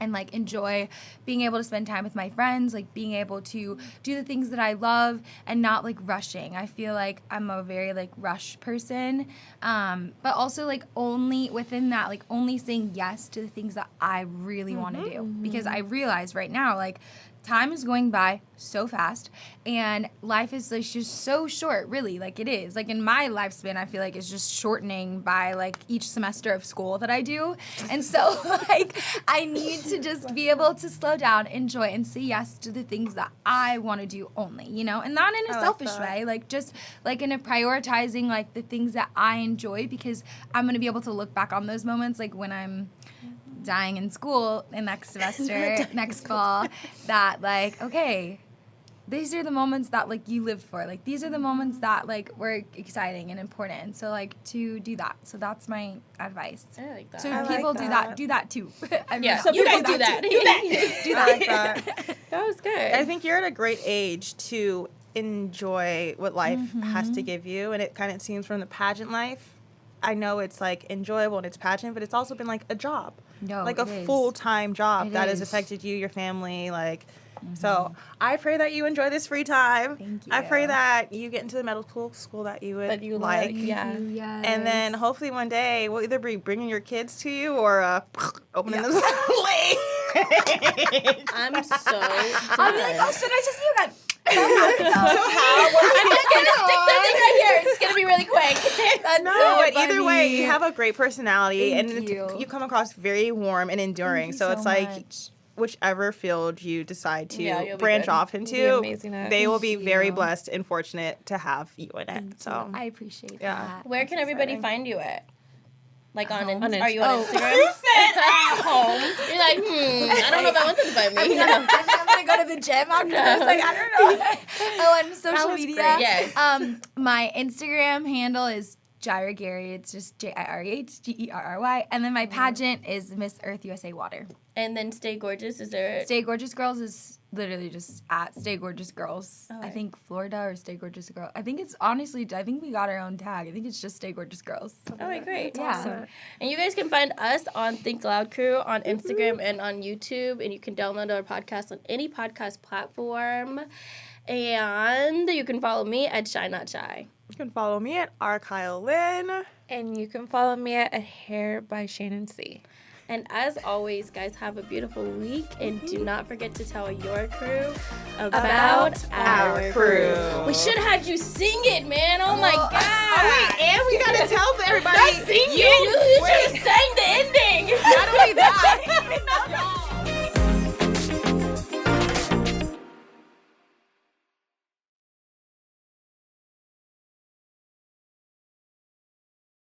Speaker 3: and like enjoy being able to spend time with my friends, like being able to do the things that I love and not like rushing. I feel like I'm a very like rush person, but also like only within that, like only saying yes to the things that I really want to do, because I realize right now like time is going by so fast and life is like just so short, really. Like it is. Like in my lifespan, I feel like it's just shortening by like each semester of school that I do. And so like I need to just be able to slow down, enjoy, and say yes to the things that I want to do only, you know? And not in a selfish way, like just like in a prioritizing like the things that I enjoy, because I'm going to be able to look back on those moments like when I'm dying in school in next semester, next fall, that like, okay, these are the moments that like you lived for. Like these are the moments that like were exciting and important. And so like to do that. So that's my advice.
Speaker 1: I like that.
Speaker 3: So
Speaker 2: I
Speaker 3: people
Speaker 2: like
Speaker 3: do that too. I mean,
Speaker 1: Yeah, so you guys do that.
Speaker 3: do
Speaker 2: I like
Speaker 3: that.
Speaker 2: that.
Speaker 4: That was good.
Speaker 2: I think you're at a great age to enjoy what life has to give you, and it kind of seems from the pageant life. I know it's like enjoyable and it's pageant, but it's also been like a job.
Speaker 3: No,
Speaker 2: like
Speaker 3: it
Speaker 2: a
Speaker 3: is.
Speaker 2: full-time job
Speaker 3: It
Speaker 2: that has
Speaker 3: is.
Speaker 2: affected you, your family, like so I pray that you enjoy this free time.
Speaker 3: Thank
Speaker 2: I pray
Speaker 3: you.
Speaker 2: that you get into the medical school that you would like.
Speaker 4: Yeah.
Speaker 3: Yes.
Speaker 2: And then hopefully one day we'll either be bringing your kids to you or opening them.
Speaker 1: I'm so
Speaker 3: I'll be like, oh, should I just see you again?
Speaker 1: I'm just gonna stick something right here. It's gonna be really quick.
Speaker 3: That's
Speaker 2: No,
Speaker 3: so
Speaker 2: but either way,
Speaker 3: funny.
Speaker 2: you have a great personality,
Speaker 3: Thank
Speaker 2: and
Speaker 3: you.
Speaker 2: you come across very warm and enduring.
Speaker 3: Thank you
Speaker 2: So it's like
Speaker 3: much.
Speaker 2: whichever field you decide to
Speaker 1: Yeah, you'll be
Speaker 2: branch
Speaker 1: good.
Speaker 2: off
Speaker 4: You'll be
Speaker 2: into,
Speaker 4: amazing at it.
Speaker 2: they will be
Speaker 3: Thank
Speaker 2: very
Speaker 3: you.
Speaker 2: blessed and fortunate to have you in it.
Speaker 3: Thank
Speaker 2: So
Speaker 3: you. I appreciate
Speaker 2: Yeah.
Speaker 3: that.
Speaker 1: Where can everybody
Speaker 2: exciting.
Speaker 1: find you at? Like on,
Speaker 3: home.
Speaker 1: are you on
Speaker 3: Oh.
Speaker 1: Instagram? At home. You're like, I don't know if I want them to find me.
Speaker 3: I'm gonna go to the gym after this. Like I don't know. Oh, on social
Speaker 2: was
Speaker 3: media.
Speaker 2: great.
Speaker 1: Yes.
Speaker 3: My Instagram handle is Jireh Gerry. It's just JIREHGERRY. And then my pageant is Miss Earth USA Water.
Speaker 1: And then Stay Gorgeous. Is there?
Speaker 3: Stay Gorgeous Girls is literally just at Stay Gorgeous Girls. I
Speaker 1: Alright.
Speaker 3: think Florida or Stay Gorgeous Girl. I think it's honestly, I think we got our own tag. I think it's just Stay Gorgeous Girls.
Speaker 1: All right, great.
Speaker 3: Yeah.
Speaker 1: Awesome. And you guys can find us on Think Loud Crew on Instagram and on YouTube. And you can download our podcast on any podcast platform. And you can follow me at Shy Not Shy.
Speaker 2: you can follow me at Kyle Lynn.
Speaker 4: And you can follow me at Hair by Shannon C.
Speaker 1: And as always, guys, have a beautiful week. And do not forget to tell your crew about our crew. We should have had you sing it, man. Oh my God.
Speaker 2: Oh wait, and we gotta tell everybody.
Speaker 1: You